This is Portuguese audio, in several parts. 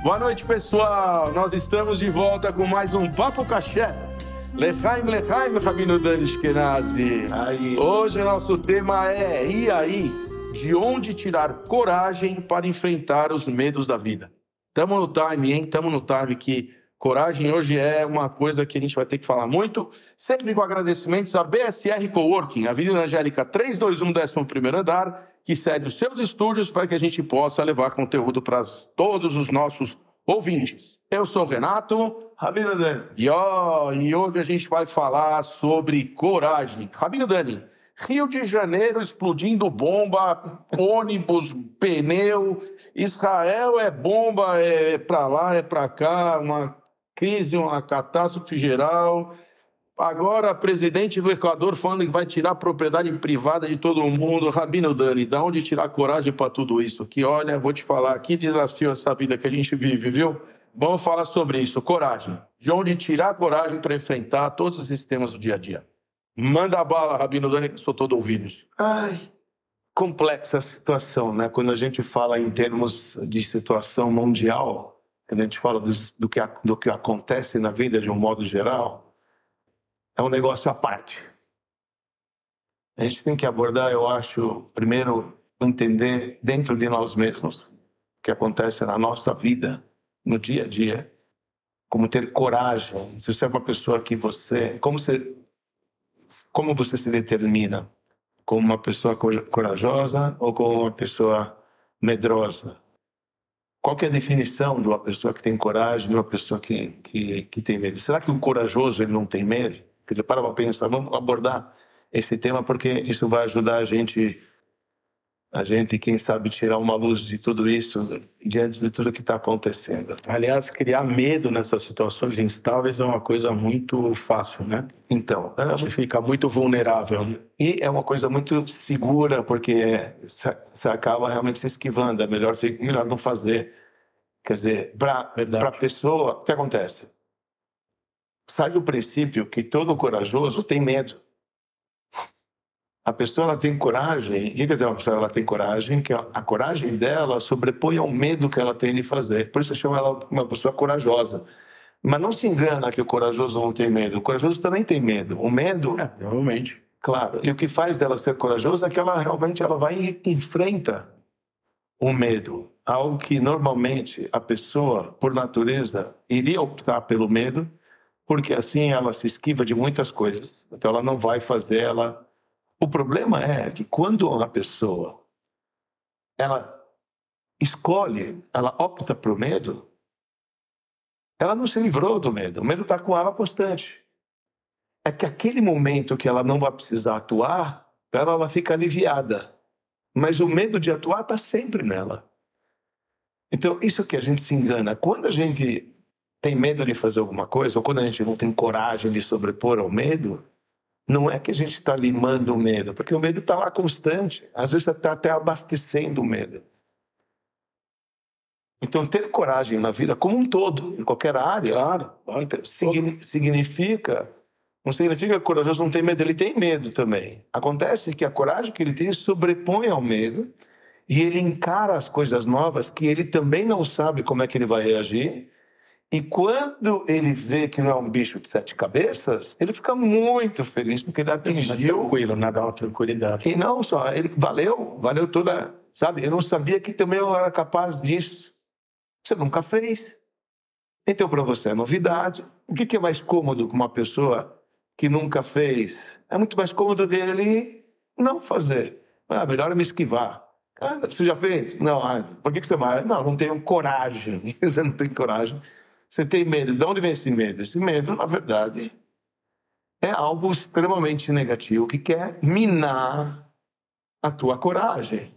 Boa noite, pessoal. Nós estamos de volta com mais um Papo Caché. Lechaim, Rabino Dani Ashkenazi. Hoje o nosso tema é, e aí, de onde tirar coragem para enfrentar os medos da vida? Tamo no time, hein? Tamo no time que coragem hoje é uma coisa que a gente vai ter que falar muito. Sempre com agradecimentos à BSR Coworking, Avenida Angélica 321, 11º andar, que cede os seus estúdios para que a gente possa levar conteúdo para todos os nossos ouvintes. Eu sou o Renato. Rabino Dani. E hoje a gente vai falar sobre coragem. Rabino Dani, Rio de Janeiro explodindo bomba, ônibus, pneu, Israel é bomba, é para lá, é para cá, uma crise, uma catástrofe geral. Agora, presidente do Equador falando que vai tirar a propriedade privada de todo mundo. Rabino Dani, da onde tirar coragem para tudo isso? Que, olha, vou te falar, que desafio essa vida que a gente vive, viu? Vamos falar sobre isso, coragem. De onde tirar coragem para enfrentar todos os sistemas do dia a dia. Manda a bala, Rabino Dani, que sou todo ouvidos. Complexa a situação, né? Quando a gente fala em termos de situação mundial, quando a gente fala do que acontece na vida de um modo geral, é um negócio à parte. A gente tem que abordar, eu acho, primeiro, entender dentro de nós mesmos o que acontece na nossa vida, no dia a dia, como ter coragem. Se você é uma pessoa que como você se determina? Como uma pessoa corajosa ou como uma pessoa medrosa? Qual que é a definição de uma pessoa que tem coragem, de uma pessoa que tem medo? Será que o corajoso ele não tem medo? Quer dizer, para pensar, vamos abordar esse tema porque isso vai ajudar a gente, quem sabe, tirar uma luz de tudo isso diante de tudo que está acontecendo. Aliás, criar medo nessas situações instáveis é uma coisa muito fácil, né? Então, a gente fica muito vulnerável. E é uma coisa muito segura, porque você acaba realmente se esquivando. É melhor não fazer. Quer dizer, para a pessoa, o que acontece? Sai do princípio que todo corajoso tem medo. A pessoa ela tem coragem. O que quer dizer uma pessoa ela tem coragem? Que a coragem dela sobrepõe ao medo que ela tem de fazer. Por isso chama ela uma pessoa corajosa. Mas não se engana que o corajoso não tem medo. O corajoso também tem medo. O medo... Provavelmente. Claro. E o que faz dela ser corajosa é que ela realmente vai e enfrenta o medo. Algo que normalmente a pessoa, por natureza, iria optar pelo medo, porque assim ela se esquiva de muitas coisas. Então ela não vai fazer, O problema é que quando uma pessoa ela escolhe, ela opta para o medo, ela não se livrou do medo. O medo está com ela constante. É que aquele momento que ela não vai precisar atuar, ela fica aliviada. Mas o medo de atuar está sempre nela. Então, isso que a gente se engana. Quando a gente tem medo de fazer alguma coisa, ou quando a gente não tem coragem de sobrepor ao medo, não é que a gente está limando o medo, porque o medo está lá constante. Às vezes você está até abastecendo o medo. Então, ter coragem na vida como um todo, em qualquer área, significa... Não significa que o corajoso não tem medo, ele tem medo também. Acontece que a coragem que ele tem sobrepõe ao medo e ele encara as coisas novas que ele também não sabe como é que ele vai reagir. E quando ele vê que não é um bicho de 7 cabeças, ele fica muito feliz porque ele atingiu... Tranquilo, nada, uma tranquilidade. E não só, ele valeu toda... Sabe, eu não sabia que também eu era capaz disso. Você nunca fez. Então, para você é novidade. O que é mais cômodo com uma pessoa que nunca fez? É muito mais cômodo dele não fazer. Melhor me esquivar. Você já fez? Não. Por que você vai? Não tenho coragem. Você não tem coragem. Você tem medo. De onde vem esse medo? Esse medo, na verdade, é algo extremamente negativo que quer minar a tua coragem.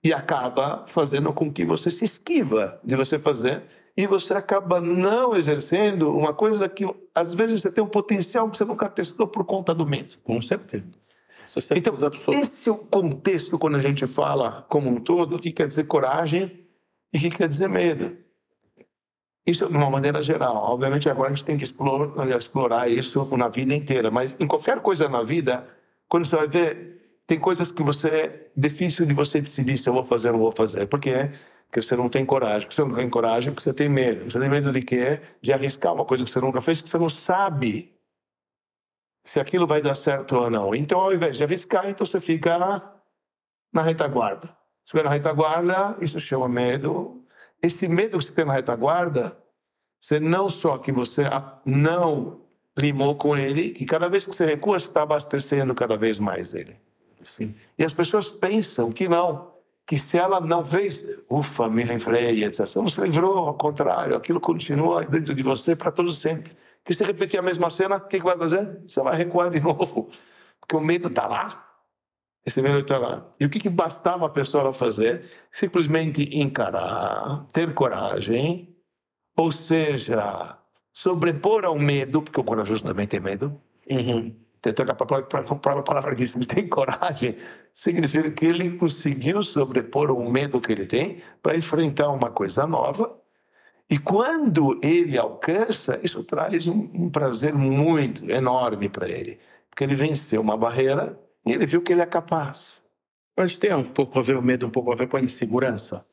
E acaba fazendo com que você se esquiva de você fazer e você acaba não exercendo uma coisa que, às vezes, você tem um potencial que você nunca testou por conta do medo. Com certeza. Então, esse é o contexto quando a gente fala como um todo, o que quer dizer coragem e o que quer dizer medo. Isso de uma maneira geral. Obviamente, agora a gente tem que explorar isso na vida inteira. Mas em qualquer coisa na vida, quando você vai ver, tem coisas que é difícil de você decidir se eu vou fazer ou não vou fazer. Por quê? Porque você não tem coragem. Porque você não tem coragem porque você tem medo. Você tem medo de quê? De arriscar uma coisa que você nunca fez, que você não sabe se aquilo vai dar certo ou não. Então, ao invés de arriscar, então você fica na retaguarda. Você fica na retaguarda, isso chama medo. Esse medo que você tem na retaguarda, você não só que você não limou com ele, que cada vez que você recua, você está abastecendo cada vez mais ele. Sim. E as pessoas pensam que não, que se ela não fez, ufa, me livrei, etc. Você não se livrou, ao contrário, aquilo continua dentro de você para todo sempre. Que se repetir a mesma cena, o que vai fazer? Você vai recuar de novo, porque o medo está lá. Esse medo está lá. E o que bastava a pessoa fazer? Simplesmente encarar, ter coragem, ou seja, sobrepor ao medo, porque o corajoso também tem medo. Então, a própria palavra diz, ele tem coragem, significa que ele conseguiu sobrepor o medo que ele tem para enfrentar uma coisa nova. E quando ele alcança, isso traz um prazer muito enorme para ele, porque ele venceu uma barreira e ele viu que ele é capaz. Mas tem um pouco a ver o medo, um pouco a ver com a insegurança,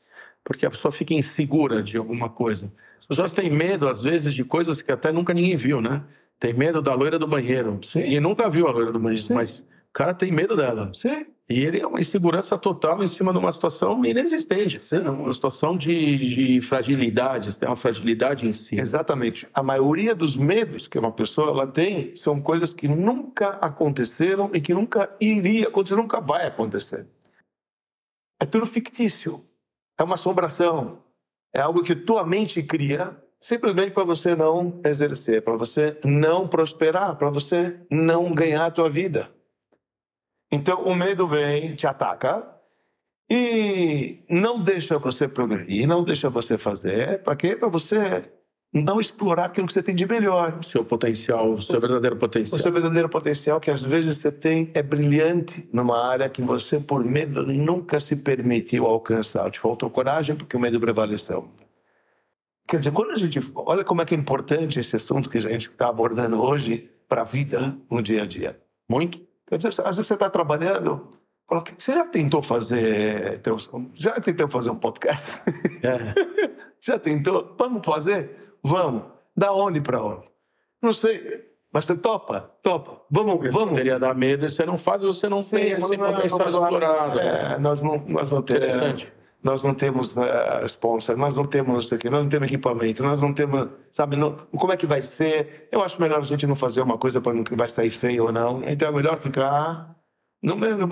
porque a pessoa fica insegura de alguma coisa. As pessoas têm medo, às vezes, de coisas que até nunca ninguém viu, né? Tem medo da loira do banheiro. Sim. E nunca viu a loira do banheiro, sim, mas o cara tem medo dela. Sim. E ele é uma insegurança total em cima de uma situação inexistente. Sim. Uma situação de fragilidade, tem uma fragilidade em si. Exatamente. A maioria dos medos que uma pessoa ela tem são coisas que nunca aconteceram e que nunca iria acontecer, nunca vai acontecer. É tudo fictício. É uma assombração. É algo que tua mente cria simplesmente para você não exercer, para você não prosperar, para você não ganhar a tua vida. Então, o medo vem, te ataca e não deixa você progredir, não deixa você fazer. Para quê? Para você não explorar aquilo que você tem de melhor. O seu potencial, o seu verdadeiro potencial. O seu verdadeiro potencial que às vezes você tem é brilhante numa área que você, por medo, nunca se permitiu alcançar. Te faltou coragem porque o medo prevaleceu. Quer dizer, quando a gente... Olha como é que é importante esse assunto que a gente está abordando hoje para a vida no dia a dia. Muito. Quer dizer, às vezes você está trabalhando, fala, você já tentou fazer um podcast? É. Já tentou? Vamos fazer? Vamos. Da onde para onde? Não sei. Mas você topa? Topa. Vamos. Poderia dar medo e você não faz, você não tem esse potencial explorado. Nós não temos... Interessante. Nós não temos sponsor, nós não temos isso aqui, nós não temos equipamento, nós não temos, sabe, como é que vai ser? Eu acho melhor a gente não fazer uma coisa para não que vai sair feio ou não. Então é melhor ficar,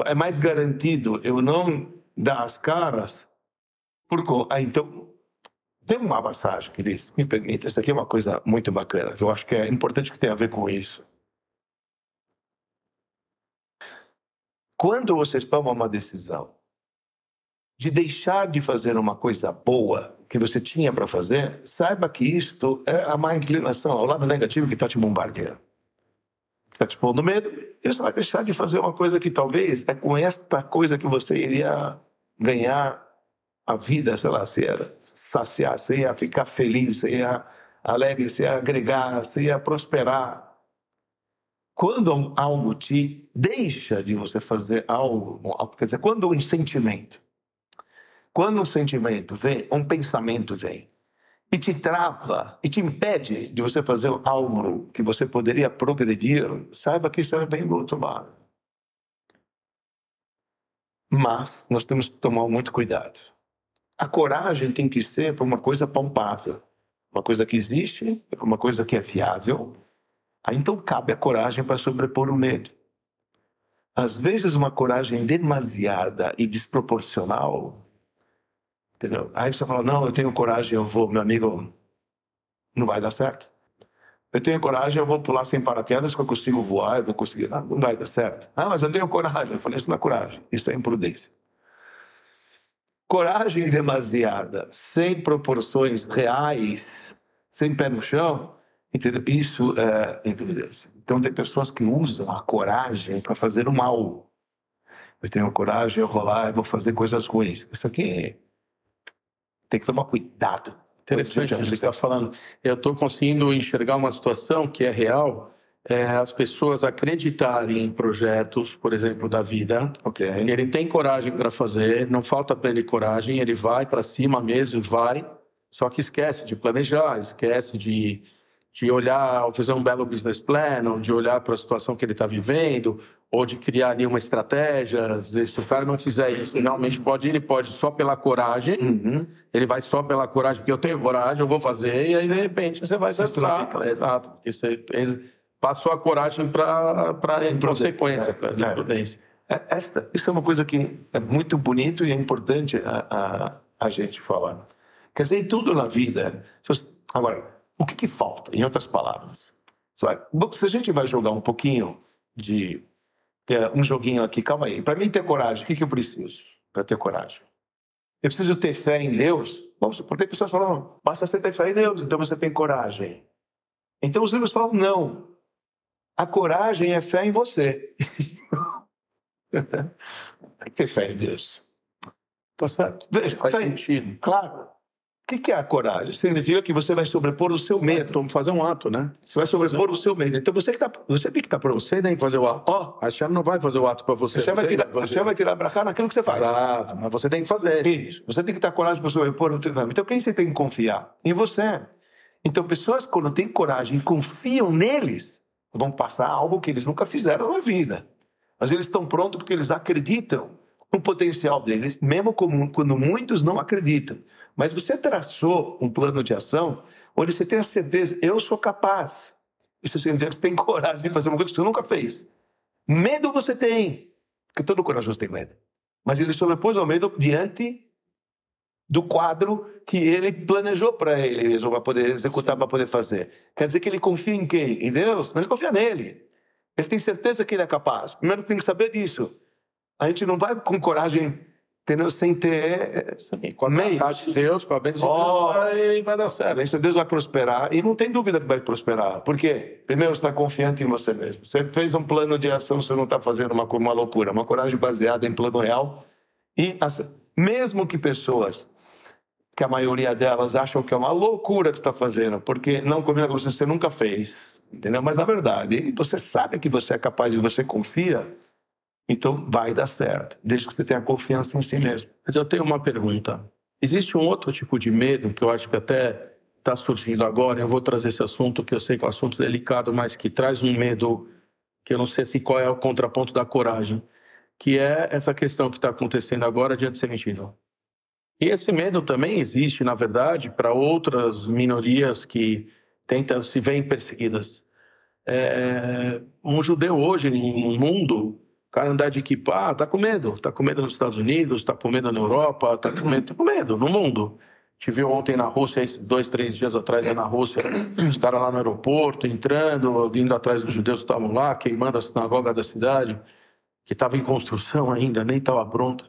é mais garantido eu não dar as caras. Então, tem uma passagem que diz, me permita, isso aqui é uma coisa muito bacana, que eu acho que é importante que tenha a ver com isso. Quando você toma uma decisão de deixar de fazer uma coisa boa que você tinha para fazer, saiba que isto é a má inclinação, ao lado negativo que está te bombardeando. Está te pondo medo, e você vai deixar de fazer uma coisa que talvez é com esta coisa que você iria ganhar a vida, sei lá, você ia saciar, você ia ficar feliz, você ia alegre, você ia agregar, você ia prosperar. Quando algo te deixa de você fazer algo, quer dizer, quando um sentimento vem, um pensamento vem e te trava e te impede de você fazer algo que você poderia progredir, saiba que isso é bem do outro lado. Mas nós temos que tomar muito cuidado. A coragem tem que ser para uma coisa palpável, uma coisa que existe, para uma coisa que é viável. Aí então cabe a coragem para sobrepor o medo. Às vezes uma coragem demasiada e desproporcional, entendeu? Aí você fala, não, eu tenho coragem, eu vou, meu amigo, não vai dar certo. Eu tenho coragem, eu vou pular sem paraquedas, que eu consigo voar, eu vou conseguir. Não vai dar certo. Mas eu tenho coragem. Eu falei, isso não é coragem, isso é imprudência. Coragem demasiada, sem proporções reais, sem pé no chão, entendeu? Isso é imprudência. Então tem pessoas que usam a coragem para fazer o mal. Eu tenho coragem, eu vou lá e vou fazer coisas ruins. Isso aqui tem que tomar cuidado. Interessante o que você está falando. Eu estou conseguindo enxergar uma situação que é real as pessoas acreditarem em projetos, por exemplo, da vida. Ok. Ele tem coragem para fazer, não falta para ele coragem, ele vai para cima mesmo, vai, só que esquece de planejar, esquece de olhar, ou fazer um belo business plan, ou de olhar para a situação que ele está vivendo, ou de criar ali uma estratégia. Às vezes, se o cara não fizer isso, realmente ele pode só pela coragem, ele vai só pela coragem, porque eu tenho coragem, eu vou fazer, e aí, de repente, você vai dançar. Exato, porque você passou a coragem para consequência, para imprudência. Isso é uma coisa que é muito bonito e é importante a gente falar. Quer dizer, tudo na vida... Agora, o que falta? Em outras palavras, se a gente vai jogar um pouquinho de... um joguinho aqui, calma aí. Para mim ter coragem, o que eu preciso para ter coragem? Eu preciso ter fé em Deus? Vamos supor, tem pessoas que falam, basta você ter fé em Deus, então você tem coragem. Então os livros falam, não. A coragem é fé em você. Tem que ter fé em Deus. Tá certo. Veja, faz sentido. Claro. O que é a coragem? Significa que você vai sobrepor o seu medo. Vamos fazer um ato, né? Você vai sobrepor o seu medo. Então você tem que estar pronto. Você tem que fazer o ato. A Shem não vai fazer o ato para você. A Shem vai tirar brachá naquilo que você faz. Exato, mas você tem que fazer. Isso. Você tem que ter coragem para sobrepor o treinamento. Então quem você tem que confiar? Em você. Então pessoas quando têm coragem e confiam neles, vão passar algo que eles nunca fizeram na vida. Mas eles estão prontos porque eles acreditam no potencial deles, mesmo quando muitos não acreditam. Mas você traçou um plano de ação onde você tem a certeza, eu sou capaz. Isso significa que você tem coragem de fazer uma coisa que você nunca fez. Medo você tem, porque todo corajoso tem medo. Mas ele sobrepôs ao medo diante do quadro que ele planejou para ele mesmo, para poder executar, para poder fazer. Quer dizer que ele confia em quem? Em Deus? Mas ele confia nele. Ele tem certeza que ele é capaz. Primeiro tem que saber disso. A gente não vai com coragem, entendeu? Sem ter com a meios de Deus, com a bênção de Deus, vai dar certo. A bênção de Deus vai prosperar. E não tem dúvida que vai prosperar. Por quê? Primeiro, você está confiante em você mesmo. Você fez um plano de ação, você não está fazendo uma loucura. Uma coragem baseada em plano real. E mesmo que pessoas, que a maioria delas acham que é uma loucura que você está fazendo, porque não combina com você nunca fez. Entendeu? Mas, na verdade, você sabe que você é capaz e você confia... Então, vai dar certo, desde que você tenha confiança em si mesmo. Mas eu tenho uma pergunta. Existe um outro tipo de medo que eu acho que até está surgindo agora. Eu vou trazer esse assunto, que eu sei que é um assunto delicado, mas que traz um medo que eu não sei qual é o contraponto da coragem, que é essa questão que está acontecendo agora de antissemitismo. E esse medo também existe, na verdade, para outras minorias que se veem perseguidas. Um judeu hoje no mundo... O cara andar de kippah, tá com medo nos Estados Unidos, tá com medo na Europa, tá com medo no mundo. Te viu ontem na Rússia, 2, 3 dias atrás na Rússia, os caras lá no aeroporto, entrando, indo atrás dos judeus que estavam lá, queimando a sinagoga da cidade, que estava em construção ainda, nem estava pronta.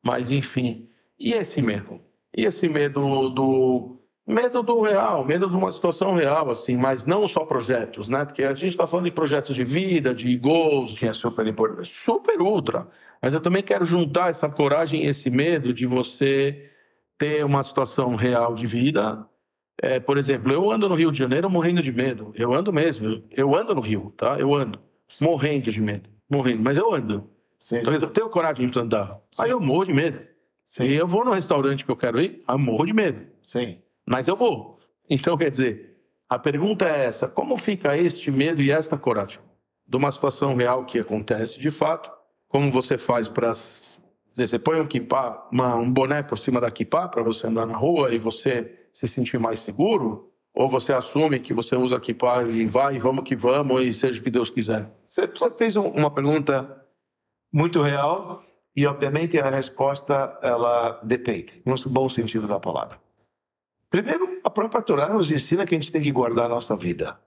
Mas, enfim, e esse medo? E esse medo do real, medo de uma situação real, assim, mas não só projetos, né? Porque a gente está falando de projetos de vida, de goals, que é super importante, super ultra. Mas eu também quero juntar essa coragem e esse medo de você ter uma situação real de vida. Por exemplo, eu ando no Rio de Janeiro morrendo de medo. Eu ando mesmo. Eu ando no Rio, tá? Eu ando morrendo de medo. Morrendo, mas eu ando. Sim. Então eu tenho coragem de andar. Sim. Aí eu morro de medo. Sim. E eu vou no restaurante que eu quero ir, eu morro de medo. Sim. Mas eu vou. Então, quer dizer, a pergunta é essa: como fica este medo e esta coragem? De uma situação real que acontece de fato, como você faz para... Você põe um kippah, um boné por cima da kippah para você andar na rua e você se sentir mais seguro? Ou você assume que você usa kippah e vai, vamos que vamos, e seja o que Deus quiser? Você fez uma pergunta muito real e, obviamente, a resposta, ela depende, no bom sentido da palavra. Primeiro, a própria Torá nos ensina que a gente tem que guardar a nossa vida.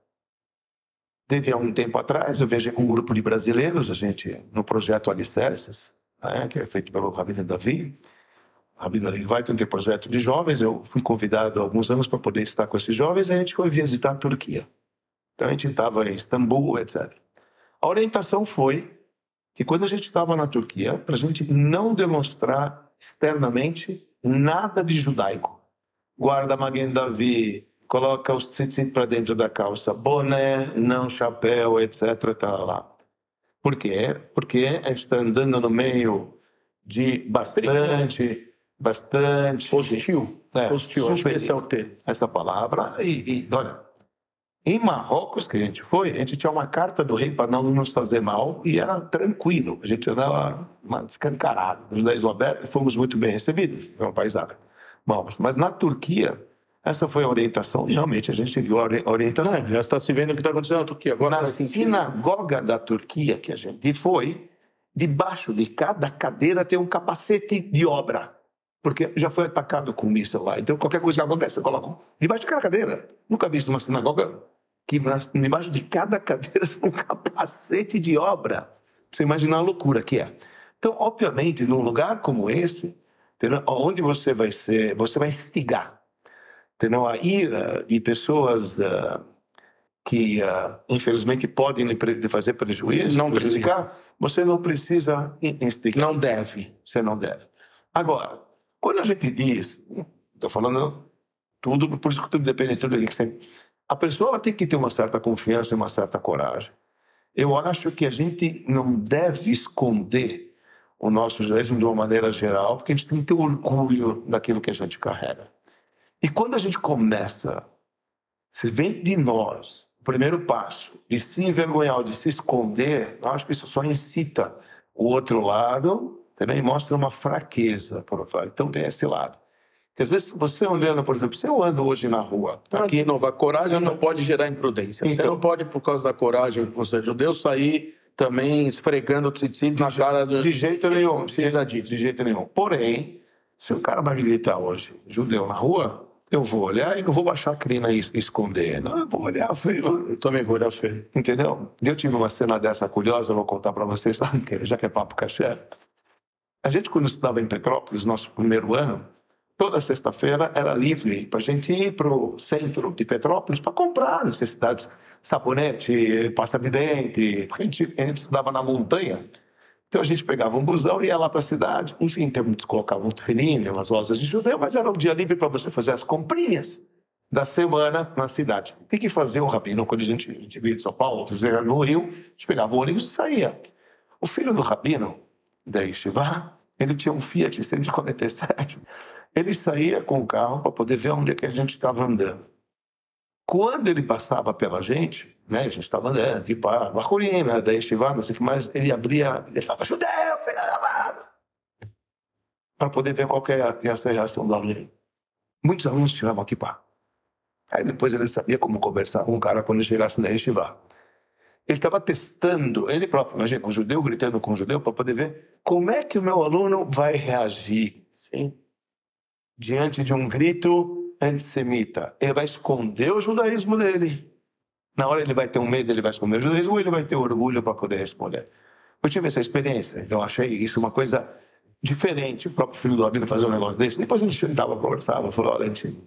Teve há um tempo atrás, eu viajei com um grupo de brasileiros, a gente, no projeto Alicerces, né, que é feito pelo Rabino Davi. O Rabino Davi vai ter um projeto de jovens, eu fui convidado há alguns anos para poder estar com esses jovens, e a gente foi visitar a Turquia. Então a gente estava em Istambul, etc. A orientação foi que quando a gente estava na Turquia, para a gente não demonstrar externamente nada de judaico. Guarda Maguen Davi, coloca os tzitzit para dentro da calça, boné, não chapéu, etc. Tá lá. Por quê? Porque a gente está andando no meio de bastante Hostil. Hostil, acho que esse é o termo. essa palavra. E olha, em Marrocos que a gente foi, a gente tinha uma carta do rei para não nos fazer mal e era tranquilo. A gente andava descancarado, os judaísmos abertos, fomos muito bem recebidos. É um país árabe. Bom, mas na Turquia, essa foi a orientação e realmente a gente viu a orientação. Já está se vendo o que está acontecendo na Turquia. Agora Na sinagoga da Turquia que a gente foi, debaixo de cada cadeira tem um capacete de obra. Porque já foi atacado com míssil lá. Então, qualquer coisa que acontece, você coloca debaixo de cada cadeira. Nunca vi isso numa sinagoga que debaixo de cada cadeira tem um capacete de obra. Você imagina a loucura que é. Então, obviamente, num lugar como esse, onde você vai instigar a ira de pessoas que, infelizmente, podem lhe fazer prejuízo, você não precisa instigar. Não deve. Você não deve. Agora, quando a gente diz, estou falando tudo, por isso que tudo depende de tudo. A pessoa tem que ter uma certa confiança e uma certa coragem. Eu acho que a gente não deve esconder o nosso judaísmo de uma maneira geral, porque a gente tem que ter orgulho daquilo que a gente carrega. E quando a gente começa, se vem de nós, o primeiro passo, de se envergonhar, de se esconder, eu acho que isso só incita o outro lado, também mostra uma fraqueza, por favor. Então tem esse lado. Porque às vezes você olhando, por exemplo, se eu ando hoje na rua... Aqui, de novo, a coragem não pode gerar imprudência. Então, você não pode, por causa da coragem, você é judeu, sair também esfregando o tzitzit na cara do... De jeito nenhum. Precisa disso. De jeito nenhum. Porém, se o cara vai militar hoje, judeu na rua, eu vou olhar e não vou baixar a crina e esconder. Não, eu vou olhar feio. Eu também vou olhar feio. Entendeu? Eu tive uma cena dessa curiosa, vou contar para vocês, já que é papo cachê. A gente, quando estudava em Petrópolis, nosso primeiro ano, toda sexta-feira era livre para a gente ir para o centro de Petrópolis para comprar necessidades, sabonete, pasta de dente, porque a gente estudava na montanha. Então a gente pegava um busão e ia lá para a cidade. Enfim, muitos colocavam um tefilim, umas lojas de judeu, mas era um dia livre para você fazer as comprinhas da semana na cidade. O que fazia o rabino quando a gente veio de São Paulo, outros vieram no Rio, a gente pegava o ônibus e saía. O filho do rabino, da Yeshiva, ele tinha um Fiat 147. Ele saía com o carro para poder ver onde é que a gente estava andando. Quando ele passava pela gente, né, a gente estava andando, vi para a Corina, da Yeshiva, não sei o que mais, ele abria, ele falava, judeu, filho da mãe! Para poder ver qual que é essa reação do aluno. Muitos alunos tiravam aqui pá. Aí depois ele sabia como conversar com o cara quando ele chegasse na Yeshiva. Ele estava testando, ele próprio, imagina, um judeu gritando com um judeu para poder ver como é que o meu aluno vai reagir, sim, diante de um grito antissemita. Ele vai esconder o judaísmo dele. Na hora ele vai ter um medo, ele vai esconder o judaísmo, ou ele vai ter orgulho para poder responder. Eu tive essa experiência, então achei isso uma coisa diferente. O próprio filho do rabino fazer um negócio desse. Depois a gente sentava, conversava, falou, olha, a gente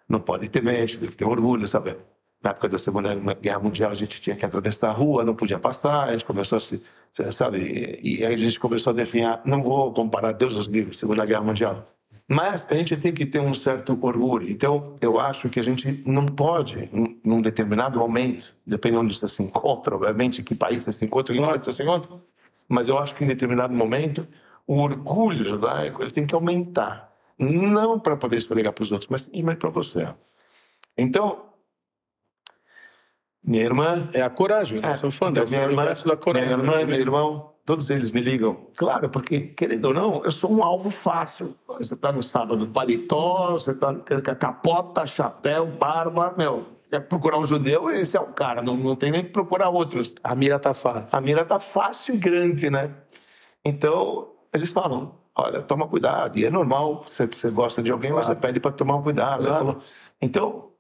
não pode ter medo, a gente tem que ter orgulho, sabe? Na época da Segunda Guerra Mundial, a gente tinha que atravessar a rua, não podia passar, a gente começou a sabe? E aí a gente começou a definhar, não vou comparar Deus aos livros, Segunda Guerra Mundial, mas a gente tem que ter um certo orgulho. Então, eu acho que a gente não pode, num determinado momento, dependendo onde você se encontra, obviamente, que país você se encontra, que hora você se encontra, mas eu acho que em determinado momento, o orgulho judaico ele tem que aumentar. Não para poder esfregar para os outros, mas simplesmente para você. Então, minha irmã... É a coragem, eu sou fã da coragem. Minha irmã e meu irmão, todos eles me ligam. Claro, porque, querendo ou não, eu sou um alvo fácil. Você está no sábado, paletó, você está com capota, chapéu, barba, meu... Quer procurar um judeu, esse é o cara, não tem nem que procurar outros. A mira está fácil. A mira está fácil e grande, né? Então, eles falam, olha, toma cuidado. E é normal, você gosta de alguém, você pede para tomar cuidado. Falou, então,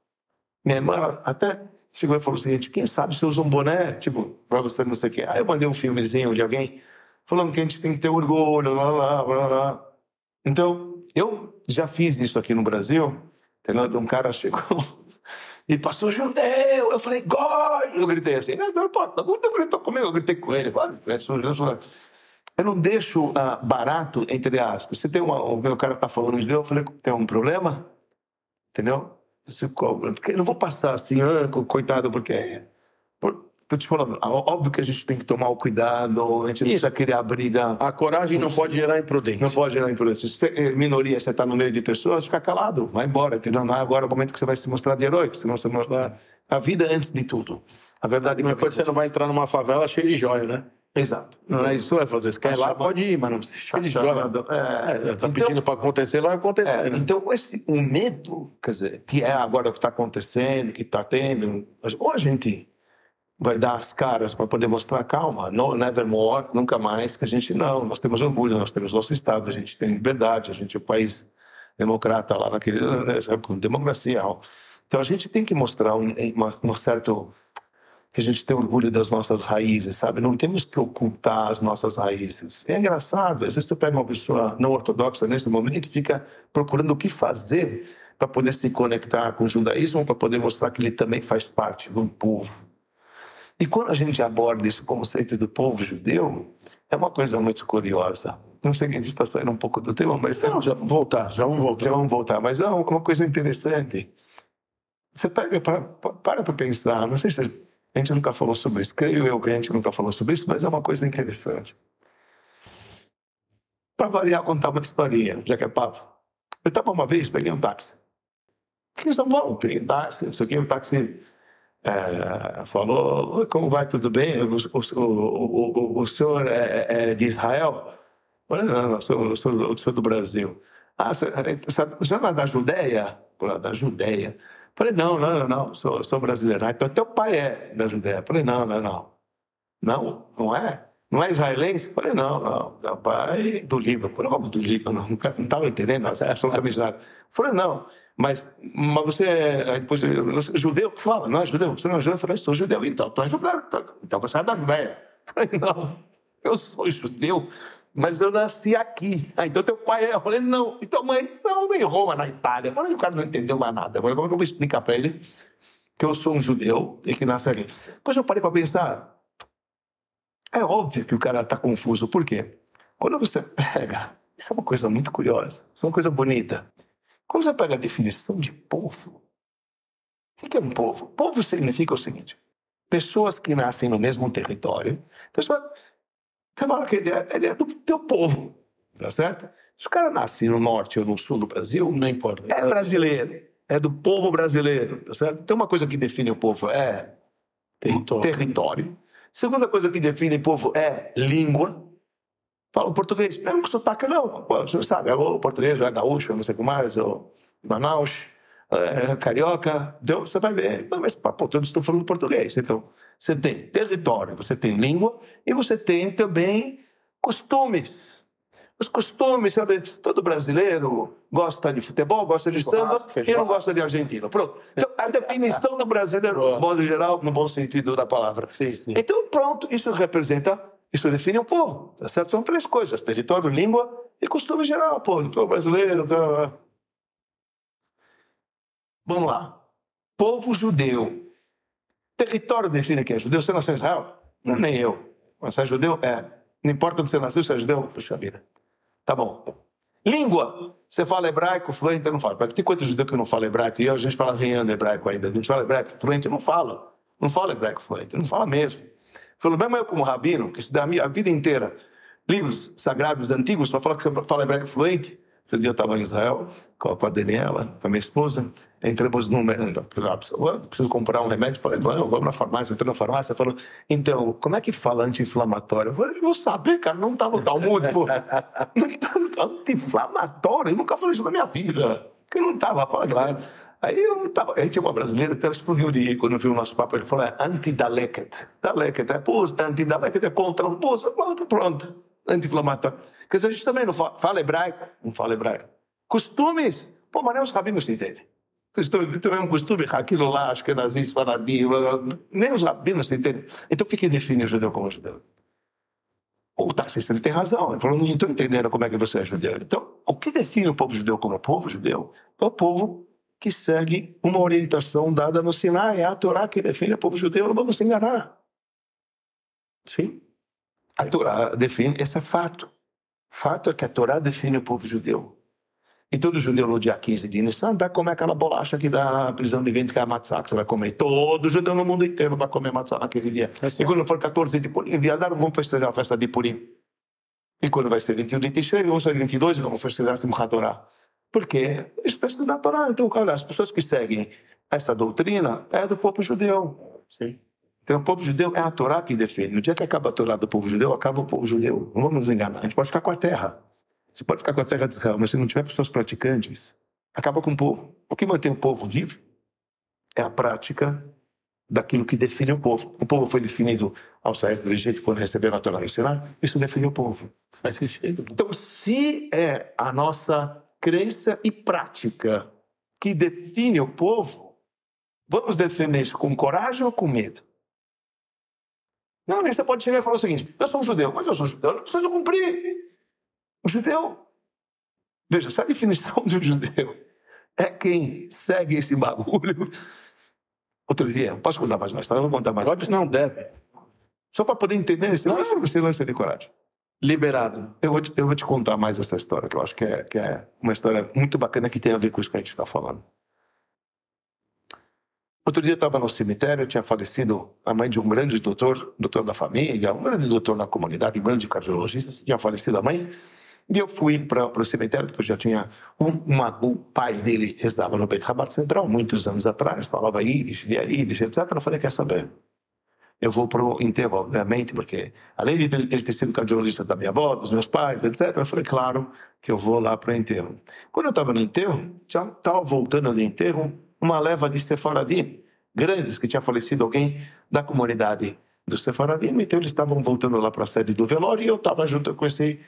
minha irmã até... chegou e falou o seguinte, quem sabe você usa um boné, tipo, pra você não sei o quê. Aí eu mandei um filmezinho de alguém falando que a gente tem que ter orgulho, blá, blá, blá, blá. Então, eu já fiz isso aqui no Brasil, entendeu? Então, um cara chegou e passou judeu, eu falei, goi! Eu gritei assim, não gritou comigo, eu gritei com ele. Eu não deixo barato, entre aspas. Se tem o cara tá falando judeu, eu falei, tem um problema? Entendeu? Você cobra. Porque eu não vou passar assim, coitado, porque... Tô te falando, óbvio que a gente tem que tomar o cuidado, a gente não precisa criar briga. A coragem não pode gerar imprudência. Não pode gerar imprudência. Se minoria, você está no meio de pessoas, fica calado, vai embora, entendeu? Não é agora o momento que você vai se mostrar de herói, senão você mostrar a vida antes de tudo. A verdade é que depois você não vai entrar numa favela cheia de joia, né? Exato. Não é isso que vai fazer. Você quer ir lá, pode ir, mas não precisa cheio de joia. Tá pedindo para acontecer, vai acontecer. Né? Então, o medo, quer dizer, que é agora o que está acontecendo, que está tendo, ou a gente vai dar as caras para poder mostrar calma, no, nevermore, nunca mais, que a gente não, nós temos orgulho, nós temos nosso Estado, a gente tem liberdade, a gente é um país democrata lá naquele, com democracia. Então a gente tem que mostrar um certo, que a gente tem orgulho das nossas raízes, sabe? Não temos que ocultar as nossas raízes. É engraçado, às vezes você pega uma pessoa não ortodoxa nesse momento e fica procurando o que fazer para poder se conectar com o judaísmo, para poder mostrar que ele também faz parte de um povo. E quando a gente aborda esse conceito do povo judeu, é uma coisa muito curiosa. Não sei que a gente está saindo um pouco do tema, mas... Não, já vamos voltar. Mas é uma coisa interessante. Você pega para pensar, não sei se a gente nunca falou sobre isso, creio eu que a gente nunca falou sobre isso, mas é uma coisa interessante. Para variar, contar uma historinha, já que é papo. Eu estava uma vez, peguei um táxi. Aqui em São Paulo, peguei um táxi, não sei o que, o táxi... falou, como vai, tudo bem? O senhor é de Israel? Eu falei, não, eu sou do Brasil. Você não é da Judéia? Da Judéia. Eu falei, não, sou brasileiro. Então teu pai é da Judéia. Eu falei, não. Não é? Não é israelense? Eu falei, não, meu pai é do Líbano. Eu falei, como do Líbano? Não estava entendendo, absolutamente nada. Eu falei, não. Mas você é judeu? Que fala? Não é judeu? Você não é judeu? Eu falei, sou judeu. Então, tu é judeu. Então você é da Judéia. Eu falei, não, eu sou judeu, mas eu nasci aqui. Então teu pai é. Eu falei, não. E tua mãe? Não, em Roma, na Itália. Eu falei, o cara não entendeu mais nada. Agora, como é que eu vou explicar para ele que eu sou um judeu e que nasce aqui? Depois eu parei para pensar. É óbvio que o cara está confuso. Por quê? Quando você pega... Isso é uma coisa muito curiosa. Isso é uma coisa bonita. Quando você pega a definição de povo, o que é um povo? Povo significa o seguinte: pessoas que nascem no mesmo território. Então, você fala que ele é do teu povo, tá certo? Se o cara nasce no norte ou no sul do Brasil, não importa. É brasileiro, é do povo brasileiro, tá certo? Tem uma coisa que define o povo, é território. Segunda coisa que define o povo é língua. Fala português, mesmo com sotaque não. Você sabe, é o português, é gaúcho, não sei como mais, ou Manaus, carioca. Então você vai ver, mas todos estão falando português. Então você tem território, você tem língua e você tem também costumes. Os costumes, sabe? Todo brasileiro gosta de futebol, gosta de samba e não gosta de argentino. Pronto. Então, a definição do brasileiro, no modo geral, no bom sentido da palavra. Sim. Então, pronto, isso define um povo, tá certo? São três coisas: território, língua e costume geral. O povo brasileiro. Vamos lá. Povo judeu. Território define quem é judeu. Você nasceu em Israel? Não, nem eu. Você é judeu? É. Não importa onde você nasceu, você é judeu? Puxa vida. Tá bom. Língua. Você fala hebraico fluente? Eu não falo. Tem quantos judeus que não falam hebraico? E a gente fala riando hebraico ainda. A gente fala hebraico fluente? Não fala. Não fala hebraico fluente. Não fala mesmo. Falou, mesmo eu como rabino, que estudei a vida inteira livros sagrados antigos, para falar que você fala hebraico fluente. Outro dia eu estava em Israel com a Daniela, com a minha esposa, entramos num... preciso comprar um remédio. Falei, vamos na farmácia. Entrei na farmácia, falou, então, como é que fala anti-inflamatório? Eu falei, eu vou saber, cara, não está no Talmud, pô. Não está no anti-inflamatório, eu nunca falei isso na minha vida. Porque não estava, fala claro. Aí tinha uma brasileira que explodiu de rir quando viu o nosso papo. Ele falou, é anti-daleket. Daleket é anti-daleket é contra o pulso. Pronto. Anti-inflamatório. Quer dizer, a gente também não fala hebraico. Não fala hebraico. Costumes. Mas nem os rabinos entendem. Tem um costume, aquilo lá, acho que é nazista, faradim, nem os rabinos entendem. Então, o que define o judeu como judeu? O taxista ele tem razão. Ele falou, não estou entendendo como é que você é judeu. Então, o que define o povo judeu como povo judeu? É o povo que segue uma orientação dada no Sinai. É a Torá que define o povo judeu, não vamos se enganar. Sim. A Torá define, esse é fato. Fato é que a Torá define o povo judeu. E todo judeu no dia 15 de Nissan vai comer aquela bolacha que dá a prisão de ventre, que é a matzah, que você vai comer. Todo judeu no mundo inteiro vai comer matzah naquele dia. E quando for 14 de Purim, vamos festejar a festa de Purim. E quando vai ser 21 de Tishrei, vamos ser 22 e vamos festejar Simchat Torah. Porque eles precisam da Torá. Então, olha, as pessoas que seguem essa doutrina é do povo judeu. Sim. Então, o povo judeu é a Torá que define. No dia que acaba a Torá do povo judeu, acaba o povo judeu. Não vamos nos enganar. A gente pode ficar com a terra. Você pode ficar com a terra de Israel, mas se não tiver pessoas praticantes, acaba com o povo. O que mantém o povo vivo é a prática daquilo que define o povo. O povo foi definido ao sair do Egito quando receberam a Torá e o Sinai. Isso define o povo. Faz sentido. Então, se é a nossa crença e prática que define o povo, vamos defender isso com coragem ou com medo? Não, você pode chegar e falar o seguinte: eu sou um judeu, mas eu sou judeu, eu não preciso cumprir. O judeu, veja, se a definição de um judeu é quem segue esse bagulho. Outro dia, posso contar mais uma história? Eu vou contar mais. Pode, não deve. Só para poder entender esse lance de coragem. Liberado. Eu vou te contar mais essa história, que eu acho que é uma história muito bacana que tem a ver com isso que a gente está falando. Outro dia eu estava no cemitério, tinha falecido a mãe de um grande doutor da família, um grande doutor na comunidade, um grande cardiologista, tinha falecido a mãe. E eu fui para o cemitério, porque eu já tinha o pai dele rezava no Beit Rabat Central, muitos anos atrás, falava Yiddish, etc. Eu falei, quer saber? Eu vou para o enterro, obviamente, porque além de ele ter sido cardiologista da minha avó, dos meus pais, etc., eu falei, claro, que eu vou lá para o enterro. Quando eu estava no enterro, já estava voltando do enterro, uma leva de Sefaradim, grandes, que tinha falecido alguém da comunidade do Sefaradim, então eles estavam voltando lá para a sede do velório e eu estava junto com esse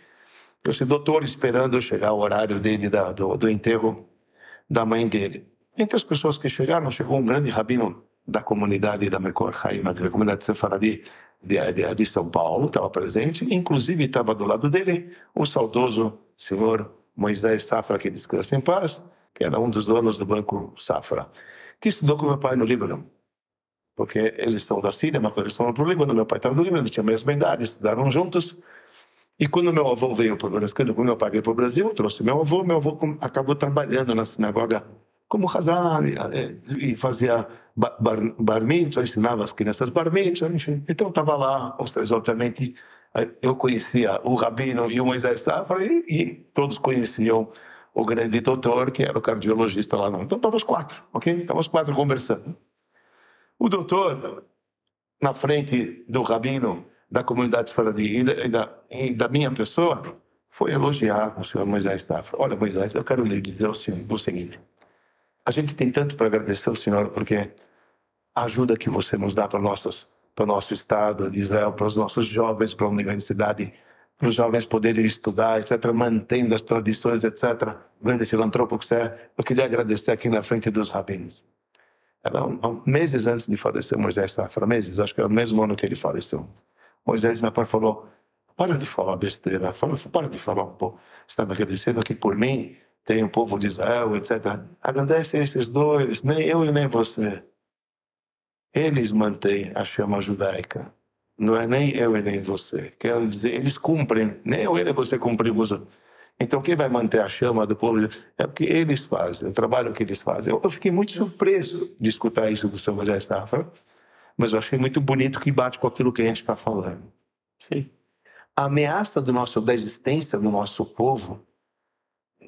doutor esperando chegar o horário dele do enterro da mãe dele. Entre as pessoas que chegaram, chegou um grande rabino da comunidade da Mekor Haim, da comunidade Sefaradi de São Paulo, estava presente, inclusive estava do lado dele o saudoso senhor Moisés Safra, que descansa em paz, que era um dos donos do Banco Safra, que estudou com meu pai no Líbano, porque eles são da Síria, mas quando eles foram para o Líbano, meu pai estava no Líbano, eles tinham a mesma idade, estudaram juntos. E quando meu avô veio para o Brasil, quando meu pai veio para o Brasil, eu trouxe meu avô acabou trabalhando na sinagoga como Hazan, e fazia bar mitzvah, ensinava as crianças bar mitzvah, enfim. Então estava lá, os três, obviamente, eu conhecia o rabino e o Moisés Safra, e todos conheciam o grande doutor, que era o cardiologista lá. Então estavam os quatro, ok? Estavam os quatro conversando. O doutor, na frente do rabino, da comunidade Sfaradi e da minha pessoa, foi elogiar o senhor Moisés Safra. Olha, Moisés, eu quero lhe dizer o seguinte: a gente tem tanto para agradecer ao senhor, porque a ajuda que você nos dá para o nosso Estado de Israel, para os nossos jovens, para a universidade, para os jovens poderem estudar, etc., mantendo as tradições, etc., grande filantropo que você é, eu queria agradecer aqui na frente dos rabinos. Era meses antes de falecer Moisés Safra, meses, acho que era o mesmo ano que ele faleceu. Moisés Safra falou, para de falar besteira, para de falar um pouco. Estava agradecendo aqui por mim, tem o povo de Israel, etc. Agradece a esses dois, nem eu e nem você. Eles mantêm a chama judaica. Não é nem eu e nem você. Quero dizer, eles cumprem, nem eu e nem você cumprimos. Então quem vai manter a chama do povo é o que eles fazem, o trabalho que eles fazem. Eu fiquei muito surpreso de escutar isso do senhor Moisés Safra, mas eu achei muito bonito que bate com aquilo que a gente está falando. Sim. A ameaça da existência do nosso povo,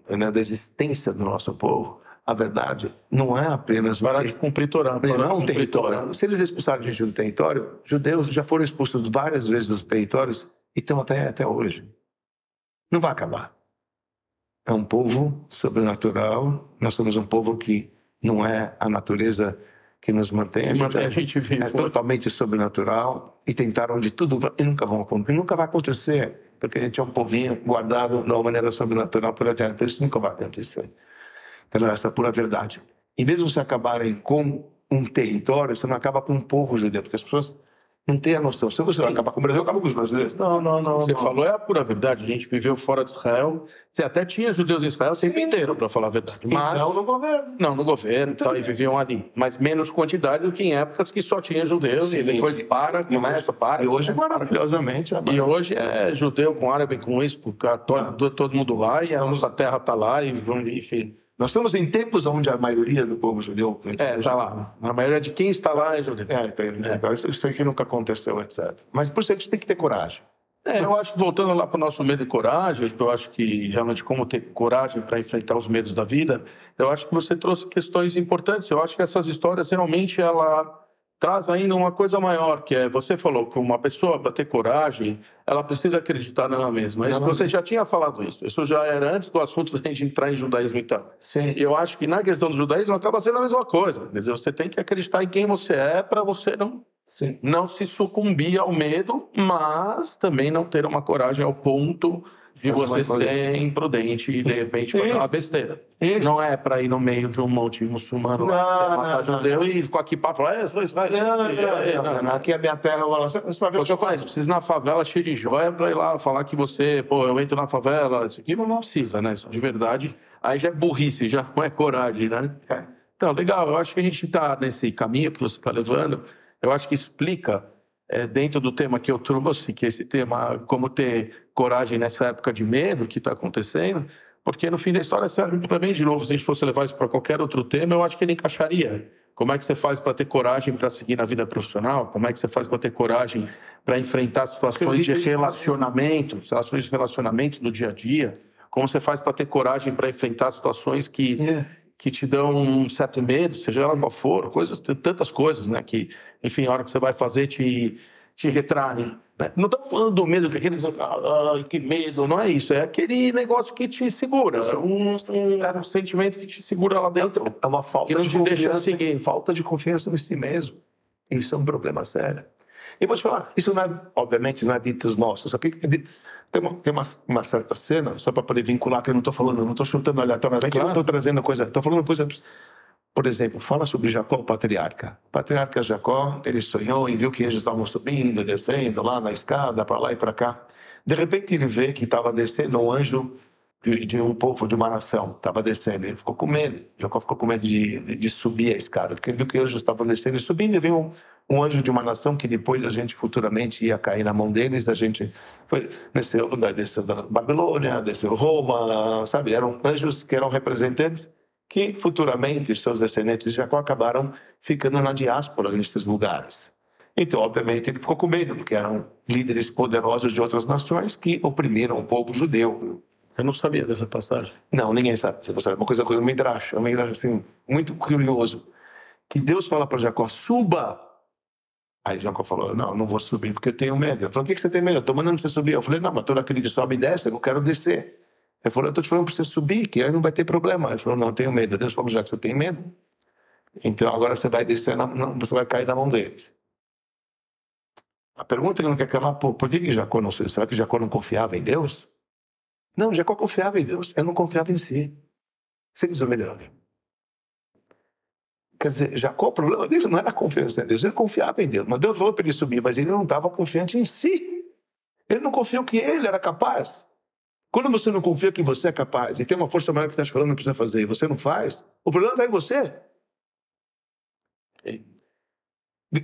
né, da existência do nosso povo, a verdade não é apenas parar de cumprir Torá, não é um território. Se eles expulsaram a gente do território, judeus já foram expulsos várias vezes dos territórios e estão até hoje. Não vai acabar. É um povo sobrenatural. Nós somos um povo que não é a natureza que nos mantém. A gente vive. É totalmente sobrenatural e tentaram de tudo e nunca vai acontecer, porque a gente é um povinho guardado de uma maneira sobrenatural por eternidade. Então isso nunca vai acontecer. Então essa é a pura verdade. E mesmo se acabarem com um território, você não acaba com um povo judeu, porque as pessoas Não tem a noção. Se você vai acabar com o Brasil, acaba com os brasileiros. Não. Você falou, é a pura verdade. A gente viveu fora de Israel. Você até tinha judeus em Israel o tempo inteiro, para falar a verdade. Mas não no governo. Não, no governo, e viviam ali. Mas menos quantidade do que em épocas que só tinha judeus. Sim. E depois começa. E hoje, maravilhosamente. E hoje é judeu com árabe, com isso, com católico, todo mundo lá. E a nossa terra está lá. Enfim. Nós estamos em tempos onde a maioria do povo judeu... está lá. A maioria de quem está lá é judeu. Então, isso aqui nunca aconteceu, etc. Mas por isso a gente tem que ter coragem. Eu acho que voltando lá para o nosso medo e coragem, eu acho que realmente como ter coragem para enfrentar os medos da vida, eu acho que você trouxe questões importantes. Eu acho que essas histórias, geralmente, ela traz ainda uma coisa maior, que é, você falou que uma pessoa, para ter coragem, ela precisa acreditar nela mesma. Isso você já tinha falado isso. Isso já era antes do assunto da gente entrar em judaísmo, então. Sim. E eu acho que na questão do judaísmo acaba sendo a mesma coisa. Quer dizer, você tem que acreditar em quem você é para você não se sucumbir ao medo, mas também não ter uma coragem ao ponto de você ser imprudente e de repente fazer uma besteira. Não é para ir no meio de um monte muçulmano matar judeu e com aqui para falar, sou israelense. Não. Aqui é a minha terra. Você vai ver o que eu faço. Precisa ir na favela cheio de joia para ir lá falar que você, eu entro na favela. Isso aqui não precisa, né? Isso de verdade. Aí já é burrice, já não é coragem, né? Então, legal. Eu acho que a gente está nesse caminho que você está levando. Eu acho que explica, dentro do tema que eu trouxe, que esse tema, como ter coragem nessa época de medo que está acontecendo, porque no fim da história serve também, de novo, se a gente fosse levar isso para qualquer outro tema, eu acho que ele encaixaria. Como é que você faz para ter coragem para seguir na vida profissional? Como é que você faz para ter coragem para enfrentar situações de relacionamento do dia a dia? Como você faz para ter coragem para enfrentar situações que te dão um certo medo, seja ela qual for, tantas coisas, né? Que, enfim, a hora que você vai fazer te retraem. Né? Não estou falando do medo, que medo, não é isso. É aquele negócio que te segura. Um sentimento que te segura lá dentro. É uma falta que não de te confiança, deixa seguir. Falta de confiança em si mesmo. Isso é um problema sério. E vou te falar, isso não é, obviamente não é dito os nossos. Tem uma certa cena, só para poder vincular, que eu não estou falando, não estou chutando aleatoriamente, claro. Não estou trazendo coisa, estou falando coisa. Por exemplo, fala sobre Jacó, o patriarca. O patriarca Jacó, ele sonhou e viu que eles estavam subindo, descendo lá na escada, para lá e para cá. De repente ele vê que estava descendo um anjo de um povo, de uma nação, estava descendo. Ele ficou com medo. Jacó ficou com medo de subir a escada, porque ele viu que os anjos estavam descendo e subindo, e veio um anjo de uma nação que depois a gente futuramente ia cair na mão deles. A gente desceu da Babilônia, desceu Roma, sabe? Eram anjos que eram representantes que futuramente seus descendentes de Jacó acabaram ficando na diáspora nesses lugares. Então, obviamente, ele ficou com medo, porque eram líderes poderosos de outras nações que oprimiram o povo judeu. Eu não sabia dessa passagem. Não, ninguém sabe. Você sabe, uma coisa com o Midrash, é um Midrash assim, muito curioso, que Deus fala para Jacó, suba. Aí Jacó falou, não vou subir porque eu tenho medo. Ele falou, o que você tem medo? Eu estou mandando você subir. Eu falei, não, mas todo aquele que sobe e desce, eu não quero descer. Ele falou, eu estou te falando para você subir, que aí não vai ter problema. Ele falou, não, eu tenho medo. Deus falou, já que você tem medo, então agora você vai descer, você vai cair na mão deles. A pergunta que não quer calar, por que Jacó não subiu? Será que Jacó não confiava em Deus? Não, Jacó confiava em Deus, ele não confiava em si. Simples ou melhor. Quer dizer, Jacó, o problema dele não era a confiança em Deus, ele confiava em Deus. Mas Deus falou para ele subir, mas ele não estava confiante em si. Ele não confiou que ele era capaz. Quando você não confia que você é capaz e tem uma força maior que está te falando que precisa fazer e você não faz, o problema está em você.